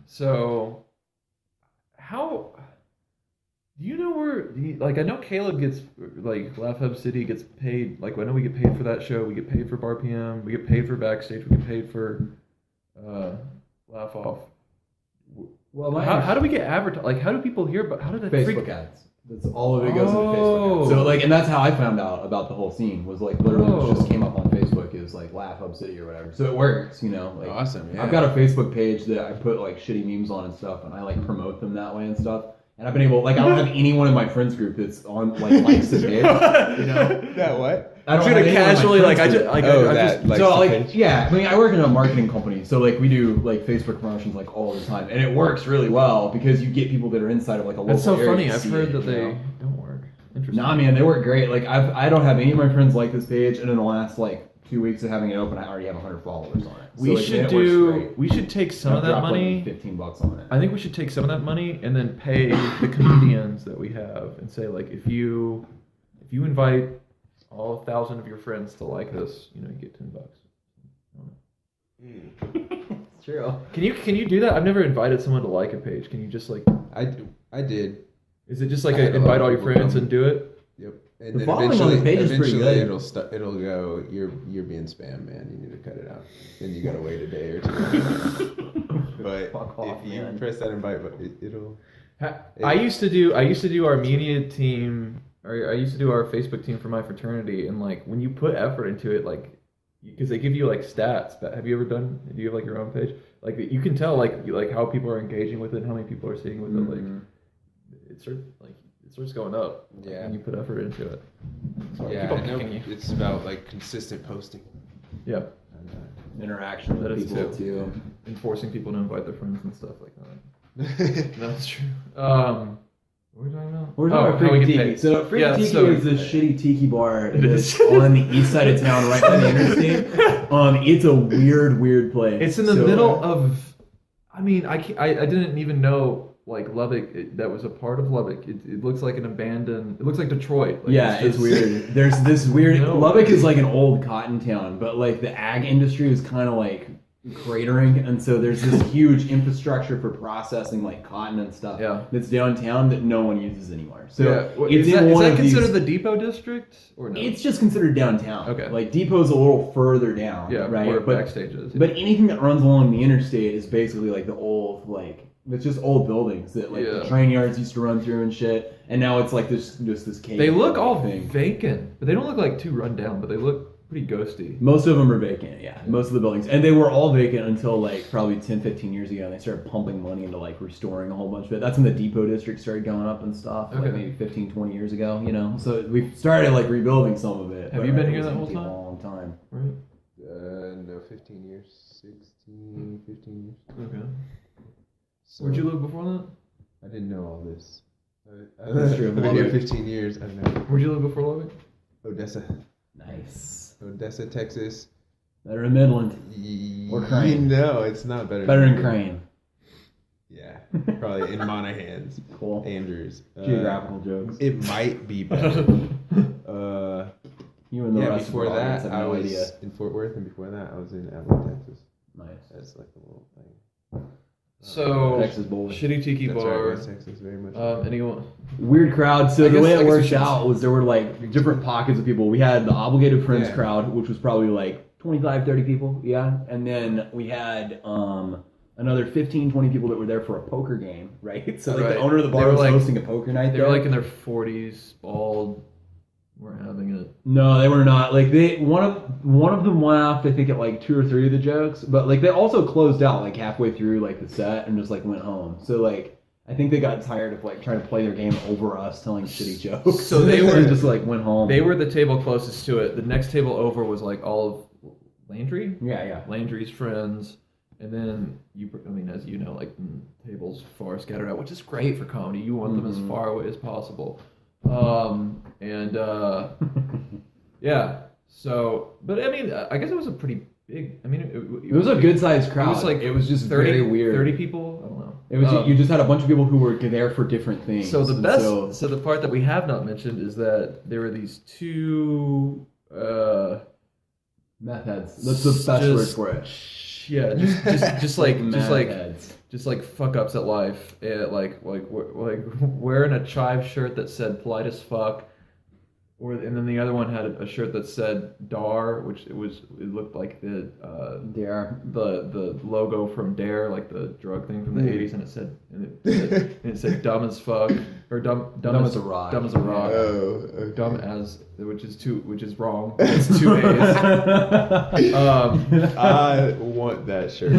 So, how? Do you know where? I know Caleb gets like Laugh Hub City gets paid. Like I know we get paid for that show. We get paid for Bar PM. We get paid for backstage. We get paid for Laugh Off. Well, how do we get advertised? Like how do people hear about? How did that Facebook ads? That's all of it goes into Facebook ads. So like, and that's how I found out about the whole scene. Was like literally it just came up on Facebook. It was like Laugh Hub City or whatever. So it works, you know. Like, awesome. Yeah. I've got a Facebook page that I put like shitty memes on and stuff, and I like promote them that way and stuff. And I've been able, like, I don't have anyone in my friends group that's on, like, likes the page, you know? That what? I don't casually, like, yeah, I mean, I work in a marketing company, so, like, we do, like, Facebook promotions, like, all the time. And it works really well because you get people that are inside of, like, a local area. That's so funny. I've heard that they don't work. Interesting. Nah, man, they work great. Like, I don't have any of my friends like this page, and in the last, like, 2 weeks of having it open, I already have 100 followers on it. We should take some of that money. Like $15 on it. I think we should take some of that money and then pay the comedians that we have and say like if you invite all 1,000 of your friends to like this, you know, you get $10. It's true. Can you do that? I've never invited someone to like a page. Can you just like? I did. Is it just like invite all your friends and do it? Yep. And the following on the page is pretty good. It'll go. You're being spam, man. You need to cut it out. Then you gotta wait a day or two. But if you press that invite button, it'll. I used to do our media team, or I used to do our Facebook team for my fraternity, and like when you put effort into it, like because they give you like stats. But do you have like your own page? Like you can tell like how people are engaging with it, and how many people are seeing with it. Like it starts going up. Yeah. And you put effort into it. Sorry, yeah, I know it's about like consistent posting. Yeah. And, interaction with people too. Enforcing people to invite their friends and stuff like that. That's true. What were we talking about? We're talking about Freaky Tiki. So Freaky Tiki is this shitty tiki bar that's on the east side of town, right by the interstate. It's a weird place. It's in the middle of. I mean, I didn't even know. Like Lubbock, that was a part of Lubbock. It looks like an abandoned. It looks like Detroit. Like it's weird. There's this weird. Lubbock is like an old cotton town, but like the ag industry is kind of like cratering, and so there's this huge infrastructure for processing like cotton and stuff. Yeah. That's downtown that no one uses anymore. So is that considered the Depot district or no? It's just considered downtown. Okay. Like Depot's a little further down. Yeah. Right. Where backstage is. But anything that runs along the interstate is basically like the old like. It's just old buildings that like the train yards used to run through and shit, and now it's like this cave. They look all vacant, but they don't look like too run down, but they look pretty ghosty. Most of them are vacant, yeah. Most of the buildings, and they were all vacant until like probably 10, 15 years ago, and they started pumping money into like restoring a whole bunch of it. That's when the Depot district started going up and stuff, like maybe 15, 20 years ago, you know. So we started like rebuilding some of it. Have you been here that whole time? A long time. Right. No, 15 years, 15 years. Okay. So, where'd you live before that? I didn't know all this. That's true. I've been here 15 years. I know. Where'd you live before Lubbock? Odessa. Nice. Odessa, Texas. Better in Midland. Or Crane. No, it's not better. Better in Crane. Yeah, probably in Monahans. Cool. Andrews. Geographical jokes. It might be better. You and the rest before of the audience that, have I no was idea. in Fort Worth, and before that, I was in Abilene, Texas. Nice. That's like a little thing. So Texas Bowl. Shitty Tiki That's Bar. right, West Texas, very much. Anyone? Weird crowd. So I the guess- way I it guess worked we should- out was there were like different pockets of people. We had the Obligated Friends Yeah. crowd, which was probably like 25, 30 people. Yeah. And then we had another 15, 20 people that were there for a poker game, right? So like Right. the owner of the They bar were was like- hosting a poker night They there. were like in their 40s, bald. We're having it. No, they were not. Like one of them laughed, I think, at like 2 or 3 of the jokes, but like they also closed out like halfway through like the set and just like went home. So like I think they got tired of like trying to play their game over us telling shitty jokes. So they were- and just like went home. They were the table closest to it. The next table over was like all of Landry. Yeah. Landry's friends, and then as you know, like tables far scattered out, which is great for comedy. You want them as far away as possible, yeah. So, but I mean, I guess it was a pretty big. I mean, It was a good sized crowd. It was like it was just 30, very weird. 30 people. I don't know. It was you just had a bunch of people who were there for different things. So the And best. So the part that we have not mentioned is that there were these two. Meth heads. That's the best word for it. Yeah, Meth heads. just like fuck ups at life, like wearing a chive shirt that said polite as fuck, and then the other one had a shirt that said DAR, which it looked like the logo from Dare, like the drug thing from the 80s, and it said dumb as fuck, or dumb as a rock. dumb as a rock, Oh, okay. dumb as, which is wrong. It's 2 A's. I want that shirt.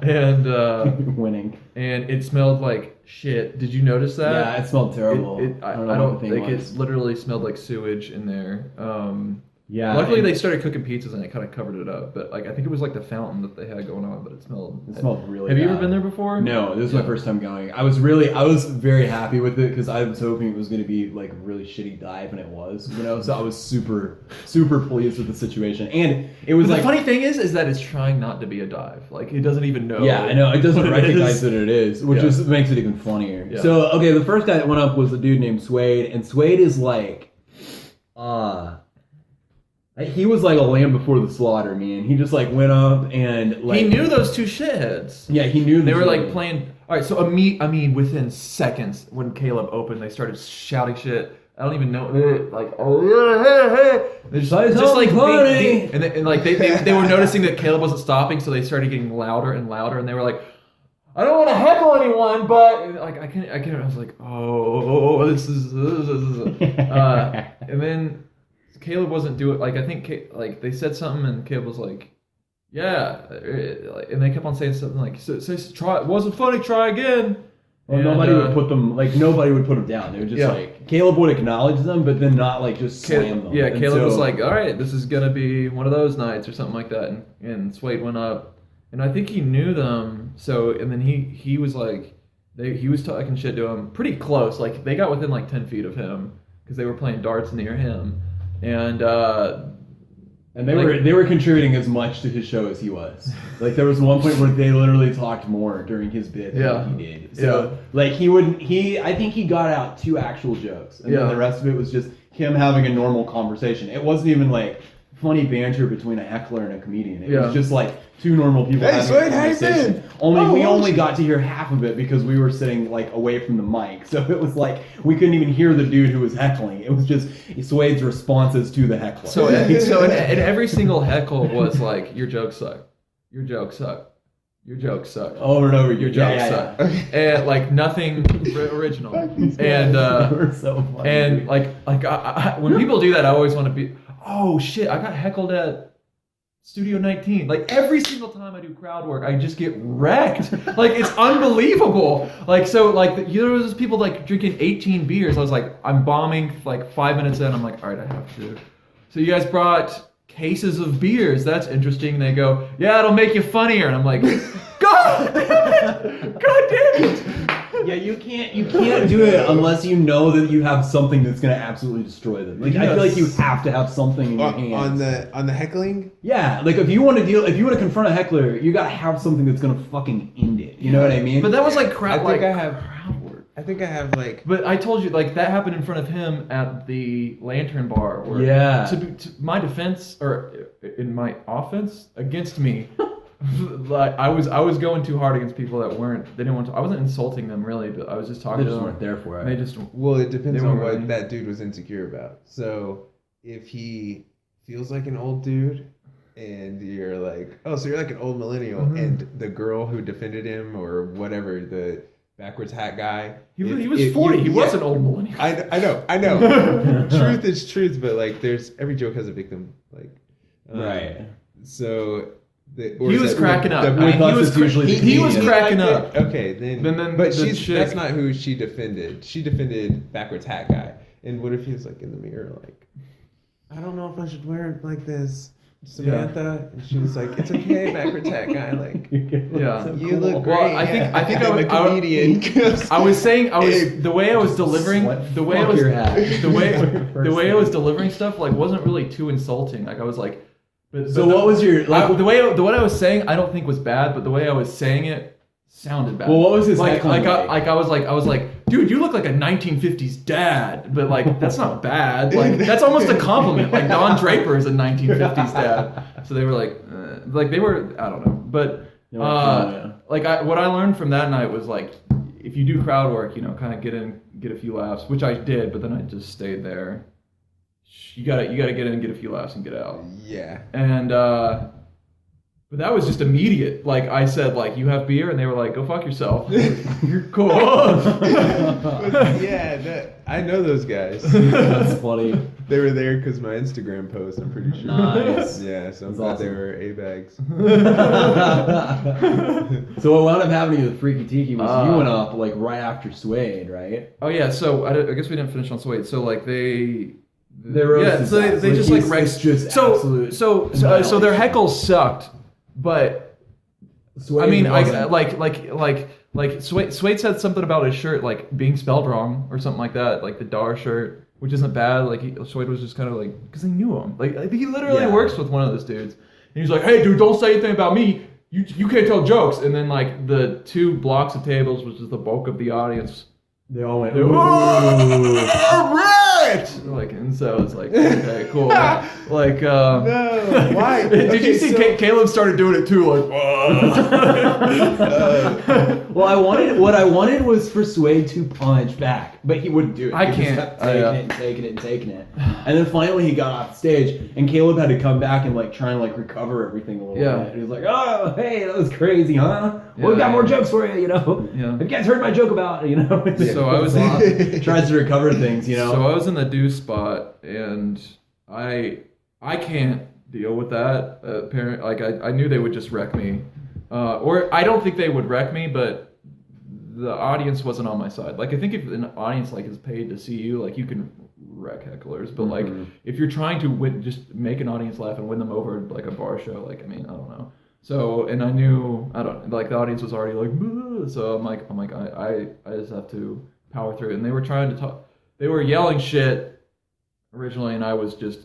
And winning. and it smelled like shit. Did you notice that? Yeah, it smelled terrible. I know what don't the thing think was. it literally smelled like sewage in there. Yeah. Luckily, and they started cooking pizzas and it kind of covered it up. But like, I think it was like the fountain that they had going on, but it smelled. It smelled really Have you ever bad. been there before? No, this is my first time going. I was very happy with it because I was hoping it was going to be like a really shitty dive, and it was, So I was super, super pleased with the situation, and it was But like the funny thing is that it's trying not to be a dive. Like it doesn't even know. yeah, I know it doesn't what it recognize is. that it is, which Yeah. just makes it even funnier. Yeah. So okay, the first guy that went up was a dude named Suede, and Suede is like, he was like a lamb before the slaughter, man. He just like went up and like He knew those two shitheads. Yeah, he knew They the were like shit. playing. All right, so within seconds when Caleb opened, they started shouting shit. I don't even know, like, oh yeah, hey. Just like funny. and like they were noticing that Caleb wasn't stopping, so they started getting louder and louder, and they were like, I don't want to heckle anyone, but like I can. I was like, oh, this is. And then Caleb wasn't doing, like, I think like they said something and Caleb was like, yeah, and they kept on saying something like, so try, it wasn't funny, try again. Well, And, nobody would put them down. They would just like Caleb would acknowledge them, but then not like just slam them. Yeah, And Caleb was so- like, all right, this is gonna be one of those nights or something like that, and Suede went up, and I think he knew them, so, and then he was like, he was talking shit to him pretty close, like they got within like 10 feet of him because they were playing darts near him. And they were contributing as much to his show as he was. Like there was one point where they literally talked more during his bit than he did. So like I think he got out 2 actual jokes, and then the rest of it was just him having a normal conversation. It wasn't even like funny banter between a heckler and a comedian. It was just like 2 normal people Hey, having Suede, a how you conversation. been? We only got to hear half of it because we were sitting like away from the mic. So it was like we couldn't even hear the dude who was heckling. It was just Suede's responses to the heckler. so in every single heckle was like, your jokes suck, your jokes suck, your jokes suck, over and over, your jokes suck, and like nothing original. And We're so funny. and like I, when people do that, I always want to be, oh shit, I got heckled at Studio 19. Like every single time I do crowd work, I just get wrecked. Like it's unbelievable. Like so, like there was people like drinking 18 beers. I was like, I'm bombing. Like 5 minutes in, I'm like, all right, I have to. So you guys brought cases of beers. That's interesting. And they go, yeah, it'll make you funnier. And I'm like, God damn it. yeah, you can't do it unless you know that you have something that's gonna absolutely destroy them. Like I feel like you have to have something in your hands. on the heckling. Yeah, like if you want to confront a heckler, you gotta have something that's gonna fucking end it. You know what I mean? But that was like crowd. I think like I have. crowd work. I think I have like. But I told you, like, that happened in front of him at the Lantern Bar. Where, Yeah. To my defense, or in my offense against me, like I was going too hard against people that they didn't want to. I wasn't insulting them really, but I was just talking They to just them. weren't there for it. They just. Well, it depends They on were what really- that dude was insecure about. So if he feels like an old dude, and you're like, oh, so you're like an old millennial, and the girl who defended him or whatever, the backwards hat guy, He was 40. He was an old millennial. I know. Truth is truth, but like, there's every joke has a victim. Like, Right. So. He was cracking up. With us, it's usually the he was comedian. cracking up. Okay, then the but chick- that's not who she defended. She defended backwards hat guy. And what if he was like in the mirror, like, I don't know if I should wear it like this, Samantha? And she was like, it's okay, backwards hat guy. Like, Yeah. you look great. Well, I think I'm a comedian. I was saying the way I was delivering the way I was delivering stuff like wasn't really too insulting. Like I was like, what was your the way I was saying I don't think was bad, but the way I was saying it sounded bad. Well, what was his like? heckling I was like, dude, you look like a 1950s dad, but like that's not bad. Like that's almost a compliment. Like Don Draper is a 1950s dad. So they were like they were, I don't know, but what I learned from that night was like, if you do crowd work, you know, kind of get a few laughs, which I did, but then I just stayed there. You gotta get in, get a few laughs, and get out. Yeah. And but that was just immediate. Like I said, like, you have beer, and they were like, go fuck yourself. You're cool. Yeah, I know those guys. That's funny. They were there because my Instagram post, I'm pretty sure. Nice. Yeah, so I'm That's glad awesome. they were A-bags. So what wound up happening with Freaky Tiki was you went up like right after Suede, right? Oh yeah, so I guess we didn't finish on Suede. So like they roasted so us. they just like it's wrecked. just absolute So their heckles sucked, but Suede I mean, wasn't. like Suede said something about his shirt like being spelled wrong or something like that, like the Dar shirt, which isn't bad. Like Suede was just kind of like, because they knew him. Like I think he literally Yeah. works with one of those dudes, and he's like, hey dude, don't say anything about me. You can't tell jokes. And then like the 2 blocks of tables, which is the bulk of the audience, They all went. All right! like, and so it's like, okay, cool. Like, No, why? Did Okay, you see so- Caleb started doing it too? Like, Well, what I wanted was for Suede to punch back, but he wouldn't do it. I He just can't. kept taking it and taking it. And then finally he got off the stage, and Caleb had to come back and like try and like recover everything a little Yeah. bit. And he was like, "Oh, hey, that was crazy, huh? Well, we Yeah. got more jokes for you, you know. Yeah. Have you guys heard my joke about, you know?" So I was tries to recover things, you know. So I was in the do spot, and I can't deal with that. Apparently, like I knew they would just wreck me, or I don't think they would wreck me, but the audience wasn't on my side. Like I think if an audience like is paid to see you, like you can wreck hecklers, but like if you're trying to win, just make an audience laugh and win them over like a bar show, like I mean I don't know. So and I knew like the audience was already like, "Boo." So I'm like I just have to power through it. And they were trying to talk. They were yelling shit originally, and I was just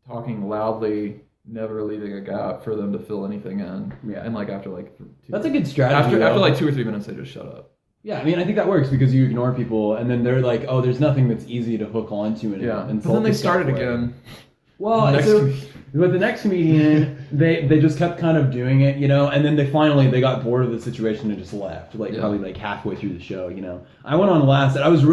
talking loudly, never leaving a gap for them to fill anything in. Yeah. And like after like That's a good strategy. after though. like 2 or 3 minutes, they just shut up. Yeah, I mean, I think that works because you ignore people, and then they're like, "Oh, there's nothing that's easy to hook onto." And Yeah. and But then they started again. Well, Next so comedian. with the next comedian, they just kept kind of doing it, you know, and then they got bored of the situation and just left, like probably like halfway through the show, you know. I went on last, and I was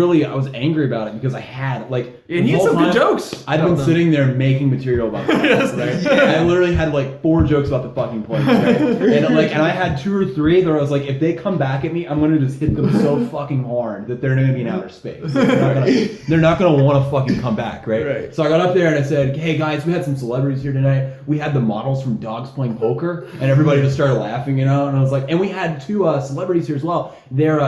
angry about it because I had like And the he had whole some good time, jokes. I'd been sitting there making material about this, right? I literally had like 4 jokes about the fucking place, right? and I had 2 or 3 that I was like, if they come back at me, I'm gonna just hit them so fucking hard that they're gonna be in outer space. They're not gonna want to fucking come back, right? Right. So I got up there and I said, "Hey guys, we had some celebrities here tonight. We had the models from Dogs Playing Poker," and everybody just started laughing, you know. And I was like, and we had 2 celebrities here as well. They're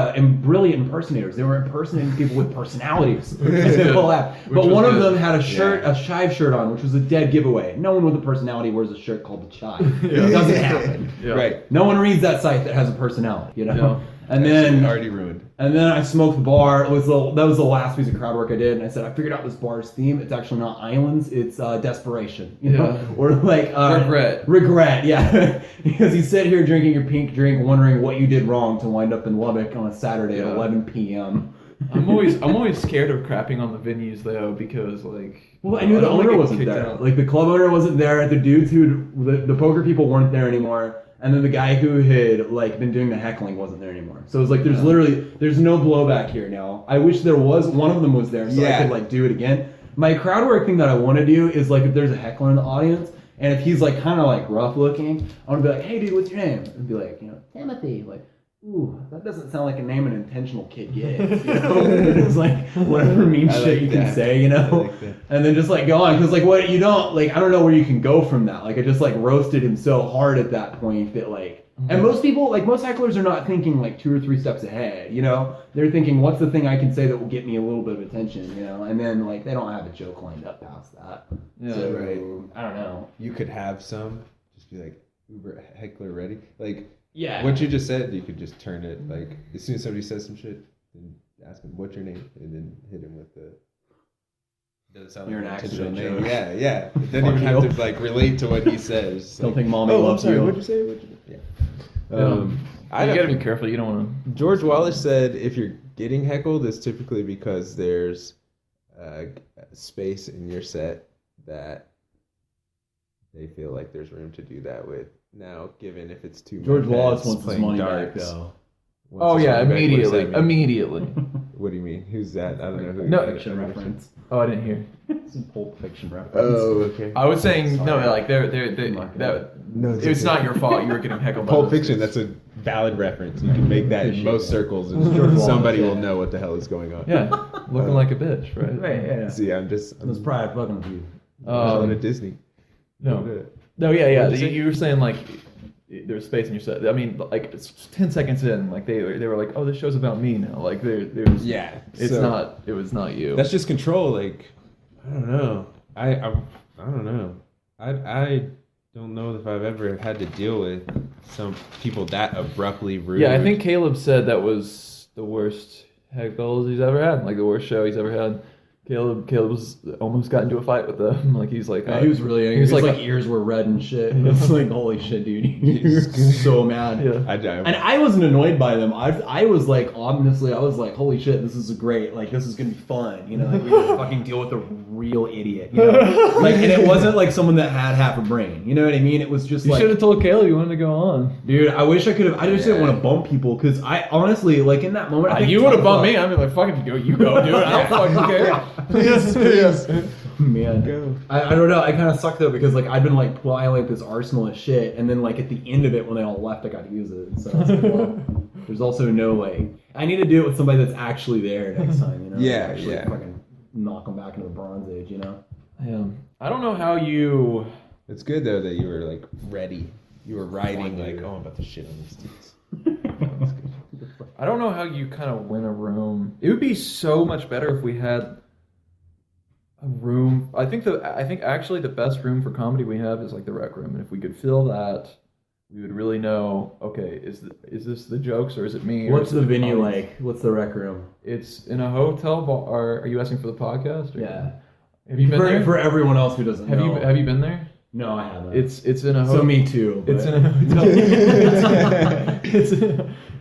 brilliant impersonators. They were impersonating people with personalities. And they all laughed. But was one of good. them had a shirt, a Chive shirt on, which was a dead giveaway. No one with a personality wears a shirt called the Chive. It doesn't happen. Yeah. Right. No one reads that site that has a personality, you know. Yeah. And then already ruined. and then I smoked the bar. That was the last piece of crowd work I did, and I said I figured out this bar's theme. It's actually not islands. It's desperation, you know, Yeah. or like Regret. Regret, yeah, because you sit here drinking your pink drink, wondering what you did wrong to wind up in Lubbock on a Saturday at Yeah. 11 p.m. I'm always scared of crapping on the venues though, because like. Well, I knew the owner wasn't there. Out. Like the club owner wasn't there. The dudes the poker people weren't there anymore. And then the guy who had like been doing the heckling wasn't there anymore. So it's like there's no blowback here now. I wish there was. One of them was there, so I could like do it again. My crowd work thing that I want to do is like if there's a heckler in the audience, and if he's like kind of like rough looking, I want to be like, hey dude, what's your name? And be like, Timothy. Like, ooh, that doesn't sound like a name an intentional kid gets. It's like whatever mean shit you can say, and then just like go on, because like what you don't like, I don't know where you can go from that. Like I just like roasted him so hard at that point that like, and most people like most hecklers are not thinking like 2 or 3 steps ahead. They're thinking, what's the thing I can say that will get me a little bit of attention, and then like they don't have a joke lined up past that. Yeah, so, right. I don't know. You could have some just be like uber heckler ready, like. Yeah. What you just said, you could just turn it like as soon as somebody says some shit, then ask him what's your name, and then hit him with the. Doesn't sound You're like an an accident intentional joke. name. Yeah. It doesn't even have to like relate to what he says. Don't like, think mommy I'm loves sorry. you. What'd you say? Yeah. You gotta be careful. You don't want to. George Wallace said if you're getting heckled, it's typically because there's space in your set that they feel like there's room to do that with. Now, given if it's too George much Wallace heads wants his playing money darts, back though. wants Oh his yeah, money back, what does that mean? immediately. What do you mean? Who's that? I don't know who. No, Fiction reference. Oh, I didn't hear. It's a Pulp Fiction reference. Oh, okay. I was saying Sorry. no, like they're No, it's not your fault. You were getting heckled. by Pulp those Fiction. dudes. That's a valid reference. You can make that in most circles, and George somebody Wallace, will know what the hell is going on. Yeah, looking like a bitch, right? Right, yeah. See, I'm There's pride fucking with you. going to Disney. No, yeah. What did you say? You were saying like there's space in your set. I mean, like it's 10 seconds in, like they were like, oh, this show's about me now. Like there's Yeah, it's so not. It was not you. That's just control. Like I don't know. I don't know. I don't know if I've ever had to deal with some people that abruptly rude. Yeah, I think Caleb said that was the worst heckles he's ever had. Like the worst show he's ever had. Caleb's almost got into a fight with them. Like he's like, He was really angry. He was His like- ears were red and shit. It's like, holy shit, dude. You're so mad. Yeah. And I wasn't annoyed by them. I was like, honestly, I was like, holy shit, this is great. Like, this is gonna be fun. Like, we're gonna fucking deal with a real idiot. Like, and it wasn't like someone that had half a brain. You know what I mean? It was just You like, should have told Caleb you wanted to go on. dude, I wish I could have. I just didn't want to bump people because I honestly, like, in that moment, I think You would have bumped me. Tough I'd be like, fucking go, you go, dude. I don't fucking care. please. Man, Go. I don't know. I kind of suck though because like I've been like playing like this arsenal of shit, and then like at the end of it when they all left, I got to use it. So it's like, well, there's also no like I need to do it with somebody that's actually there next time. Yeah, actually yeah. Fucking knock them back into the Bronze Age. Yeah. I don't know how you. It's good though that you were like ready. You were writing like, oh, I'm about to shit on these dudes. I don't know how you kind of win a room. It would be so much better if we had a room. I think actually the best room for comedy we have is like the rec room, and if we could fill that, we would really know. Okay, is this the jokes or is it me? What's or is the it venue comedy? like? What's the rec room? It's in a hotel bar. Are you asking for the podcast? Or? Yeah. Have you been there? For everyone else who doesn't have know. you been there? No, I haven't. It's in a hotel. so me too. It's but- in a hotel.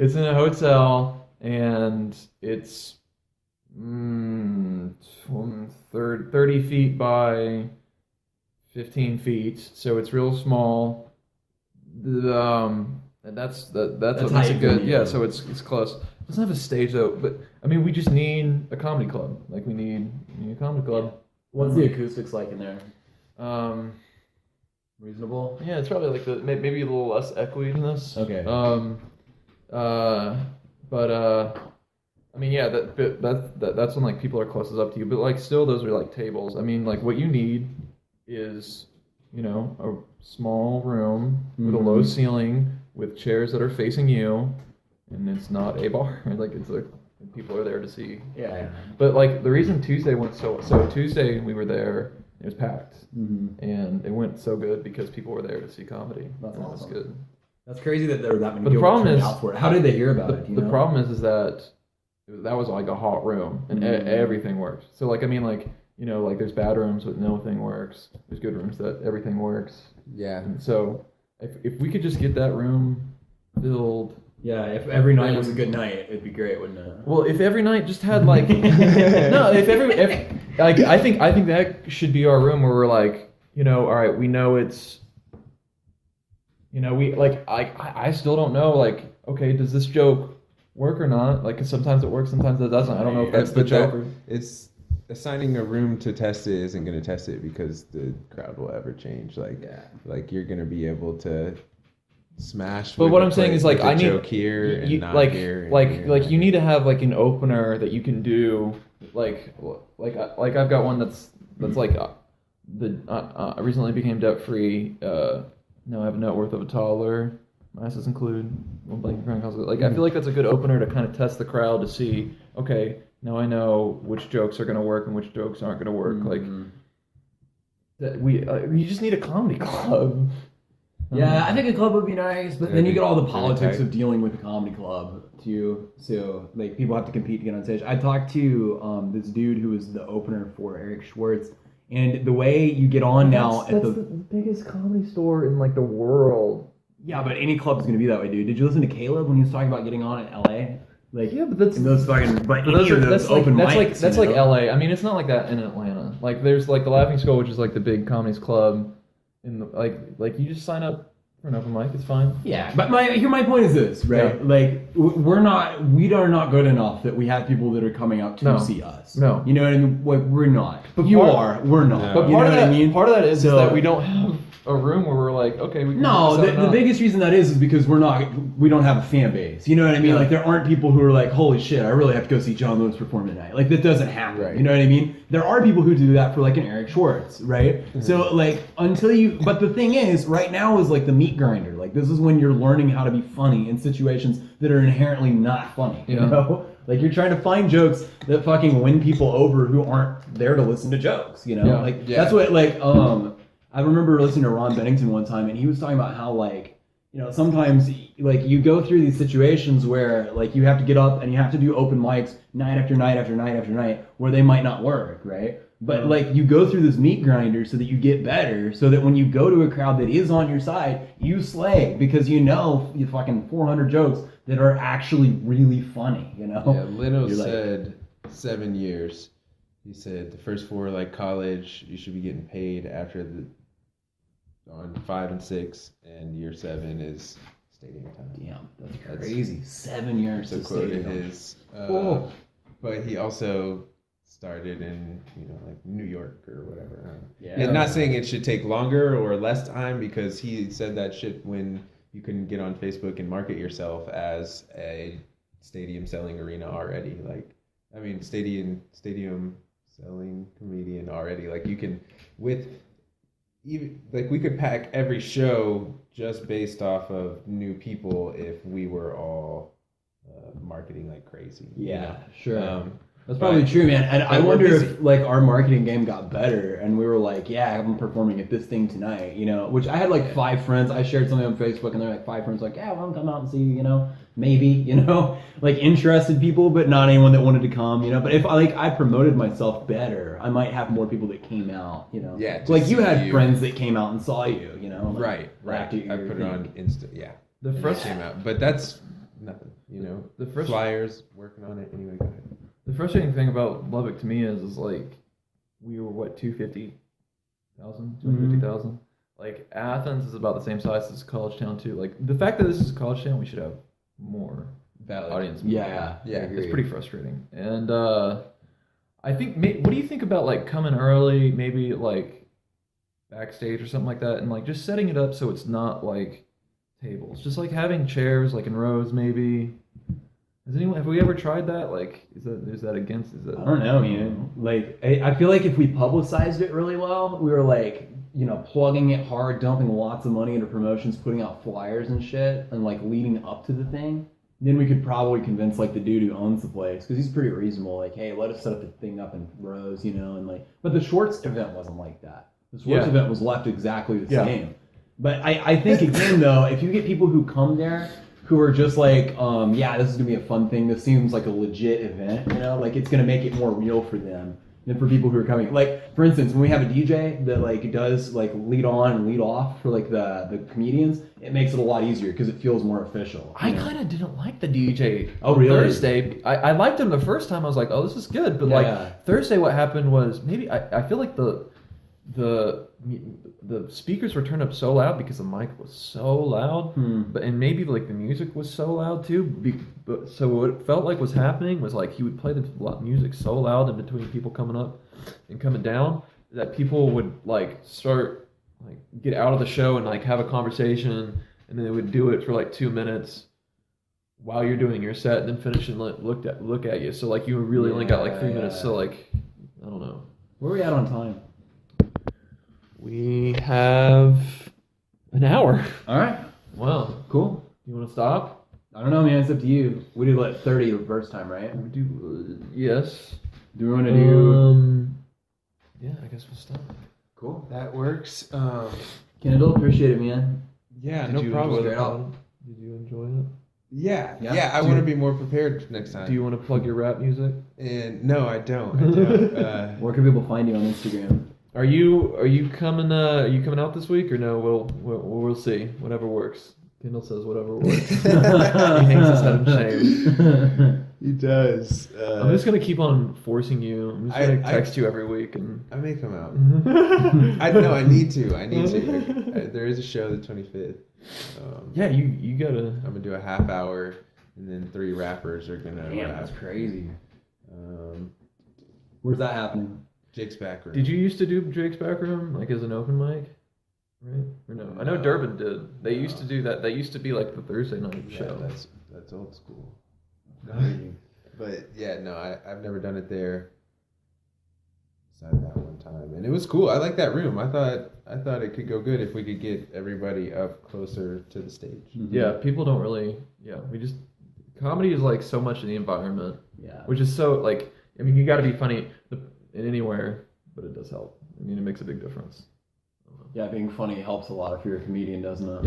it's in a hotel, and it's 30 feet by 15 feet, so it's real small. That's what makes height it good. venue. Yeah, so it's close. It doesn't have a stage though, but I mean, we just need a comedy club. Like we need a comedy club. What's the acoustics like in there? Reasonable. Yeah, it's probably like maybe a little less echoey than this. Okay. I mean, yeah, that's when like people are closest up to you, but like still, those are like tables. I mean, like what you need is, a small room with a low ceiling with chairs that are facing you, and it's not a bar. Like it's like people are there to see. Yeah. But like the reason Tuesday went so Tuesday we were there, it was packed, and it went so good because people were there to see comedy. That's and it was awesome. good. That's crazy that there were that many But the people problem turned is- out for it. How did they hear about it? Do you The know? problem is that that was like a hot room and everything worked. So like I mean like like there's bad rooms with nothing works. There's good rooms that everything works. Yeah. And so if we could just get that room filled Yeah, if every night was a good night, it'd be great, wouldn't it? Well, if every night just had like no, if like I think that should be our room where we're like, all right, we know it's, we like I still don't know, like, okay, does this joke work or not? Like, 'cause sometimes it works, sometimes it doesn't. I don't know if that's the joke. It's assigning a room to test it isn't going to test it because the crowd will ever change. Like you're going to be able to smash. But what I'm saying is, like, I need joke here and not like here. you need to have like an opener that you can do, like I've got one that's like I recently became debt free. Now I have a net worth of a toddler. My asses include one blanket crying closet. Like, I feel like that's a good opener to kind of test the crowd to see, okay, now I know which jokes are going to work and which jokes aren't going to work. Like, that you just need a comedy club. Yeah, I think a club would be nice, but then you get all the politics of dealing with a comedy club too. So like, people have to compete to get on stage. I talked to this dude who was the opener for Eric Schwartz, and the way you get on now that's the biggest comedy store in like the world. Yeah, but any club's gonna be that way, dude. Did you listen to Caleb when he was talking about getting on in LA? Like, yeah, but that's those fucking. But any of those open mics, that's like LA. I mean, it's not like that in Atlanta. Like, there's like the Laughing Skull, which is like the big comedies club. In the, like you just sign up for an open mic, it's fine. Yeah, but my point is this, right? Yeah. Like, we are not good enough that we have people that are coming out to see us. No, you know what I mean? Like, we're not. But we're not. No. But part of that, part of that is that we don't have a room where we're like, okay, we can. No, the biggest reason that is because we don't have a fan base. You know what I mean? Yeah. Like, there aren't people who are like, holy shit, I really have to go see John Lewis perform tonight. Like, that doesn't happen. Right. You know what I mean? There are people who do that for like an Eric Schwartz, right? Mm-hmm. So like, but the thing is, right now is like the meat grinder. Like, this is when you're learning how to be funny in situations that are inherently not funny. You know? Like, you're trying to find jokes that fucking win people over who aren't there to listen to jokes. You know? That's what like I remember listening to Ron Bennington one time, and he was talking about how, like, sometimes, like, you go through these situations where, like, you have to get up and you have to do open mics night after night after night after night where they might not work, right? But, like, you go through this meat grinder so that you get better, so that when you go to a crowd that is on your side, you slay, because you fucking 400 jokes that are actually really funny, Yeah, Leno said 7 years. He said the first 4, like, college, you should be getting paid on 5 and 6, and year 7 is stadium time. Damn, that's crazy. 7 years to stadium. His, but he also started in like New York or whatever. Yeah. And not saying it should take longer or less time, because he said that shit when you couldn't get on Facebook and market yourself as a stadium selling arena already. Like, I mean, stadium selling comedian already. Like, you can we could pack every show just based off of new people if we were all marketing like crazy. Yeah, sure. That's probably true, man. And I wonder if like our marketing game got better and we were like, yeah, I'm performing at this thing tonight, which I had like 5 friends. I shared something on Facebook and they're like 5 friends like, yeah, well, I'm come out and see you, maybe, like interested people, but not anyone that wanted to come, But if I promoted myself better, I might have more people that came out, Yeah. Like you had friends that came out and saw you, Like, right. I put it on Insta. Yeah. The first came out, but that's nothing, The first flyers, working on it anyway. Go ahead. The frustrating thing about Lubbock to me is like, we were 250,000. Like, Athens is about the same size as College Town too. Like, the fact that this is College Town, we should have more audience. Yeah. It's pretty frustrating. And I think, what do you think about like coming early, maybe like backstage or something like that, and like just setting it up so it's not like tables, just like having chairs like in rows maybe. Have we ever tried that? Like, is that against? I don't know, man. Like, I feel like if we publicized it really well, we were like, plugging it hard, dumping lots of money into promotions, putting out flyers and shit, and like leading up to the thing, then we could probably convince like the dude who owns the place, because he's pretty reasonable. Like, hey, let us set the thing up in rows, and like. But the Schwartz event wasn't like that. The Schwartz event was left exactly the same. But I think again though, if you get people who come there who are just like, this is gonna be a fun thing. This seems like a legit event, like it's gonna make it more real for them. than for people who are coming. Like, for instance, when we have a DJ that like does like lead on and lead off for like the comedians, it makes it a lot easier because it feels more official. I kind of didn't like the DJ. Oh, really? Thursday, I liked him the first time. I was like, oh, this is good. But like Thursday, what happened was maybe I feel like the speakers were turned up so loud because the mic was so loud, but and maybe like the music was so loud too. But so what it felt like was happening was like he would play the music so loud in between people coming up and coming down that people would like start like get out of the show and like have a conversation, and then they would do it for like 2 minutes while you're doing your set, and then finish and look at you. So like you really only got like 3 minutes. So like I don't know. Where are we at on time? We have an hour. All right. Wow. Cool. You want to stop? I don't know, man. It's up to you. We did like 30 the first time, right? We do. Yes. Do we want to do? Yeah, I guess we'll stop. Cool. That works. Kendall, appreciate it, man. Yeah, Did no you problem. enjoy the pod? Did you enjoy it? Yeah. I want to be more prepared next time. Do you want to plug your rap music? And no, I don't. Where can people find you on Instagram? Are you coming? Are you coming out this week or no? We'll see. Whatever works. Kendall says whatever works. He hangs his head in shame. He does. I'm just gonna keep on forcing you. I'm just gonna text you every week, and I may come out. I need to. There is a show the 25th. Yeah, you gotta. I'm gonna do a half hour, and then 3 rappers are gonna. Damn, that's crazy. Where's that happening? Jake's back room. Did you used to do Jake's back room like as an open mic? Right? Or no? I know Durbin did. They used to do that. They used to be like the Thursday night show. That's old school. But yeah, no, I've never done it there. Besides that one time, and it was cool. I like that room. I thought it could go good if we could get everybody up closer to the stage. Mm-hmm. Yeah, people don't really. Yeah, comedy is like so much in the environment. Yeah. Which is so like. I mean, you got to be funny in anywhere, but it does help. I mean, it makes a big difference. Yeah, being funny helps a lot if you're a comedian, doesn't it?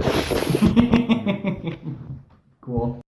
Yeah. Cool.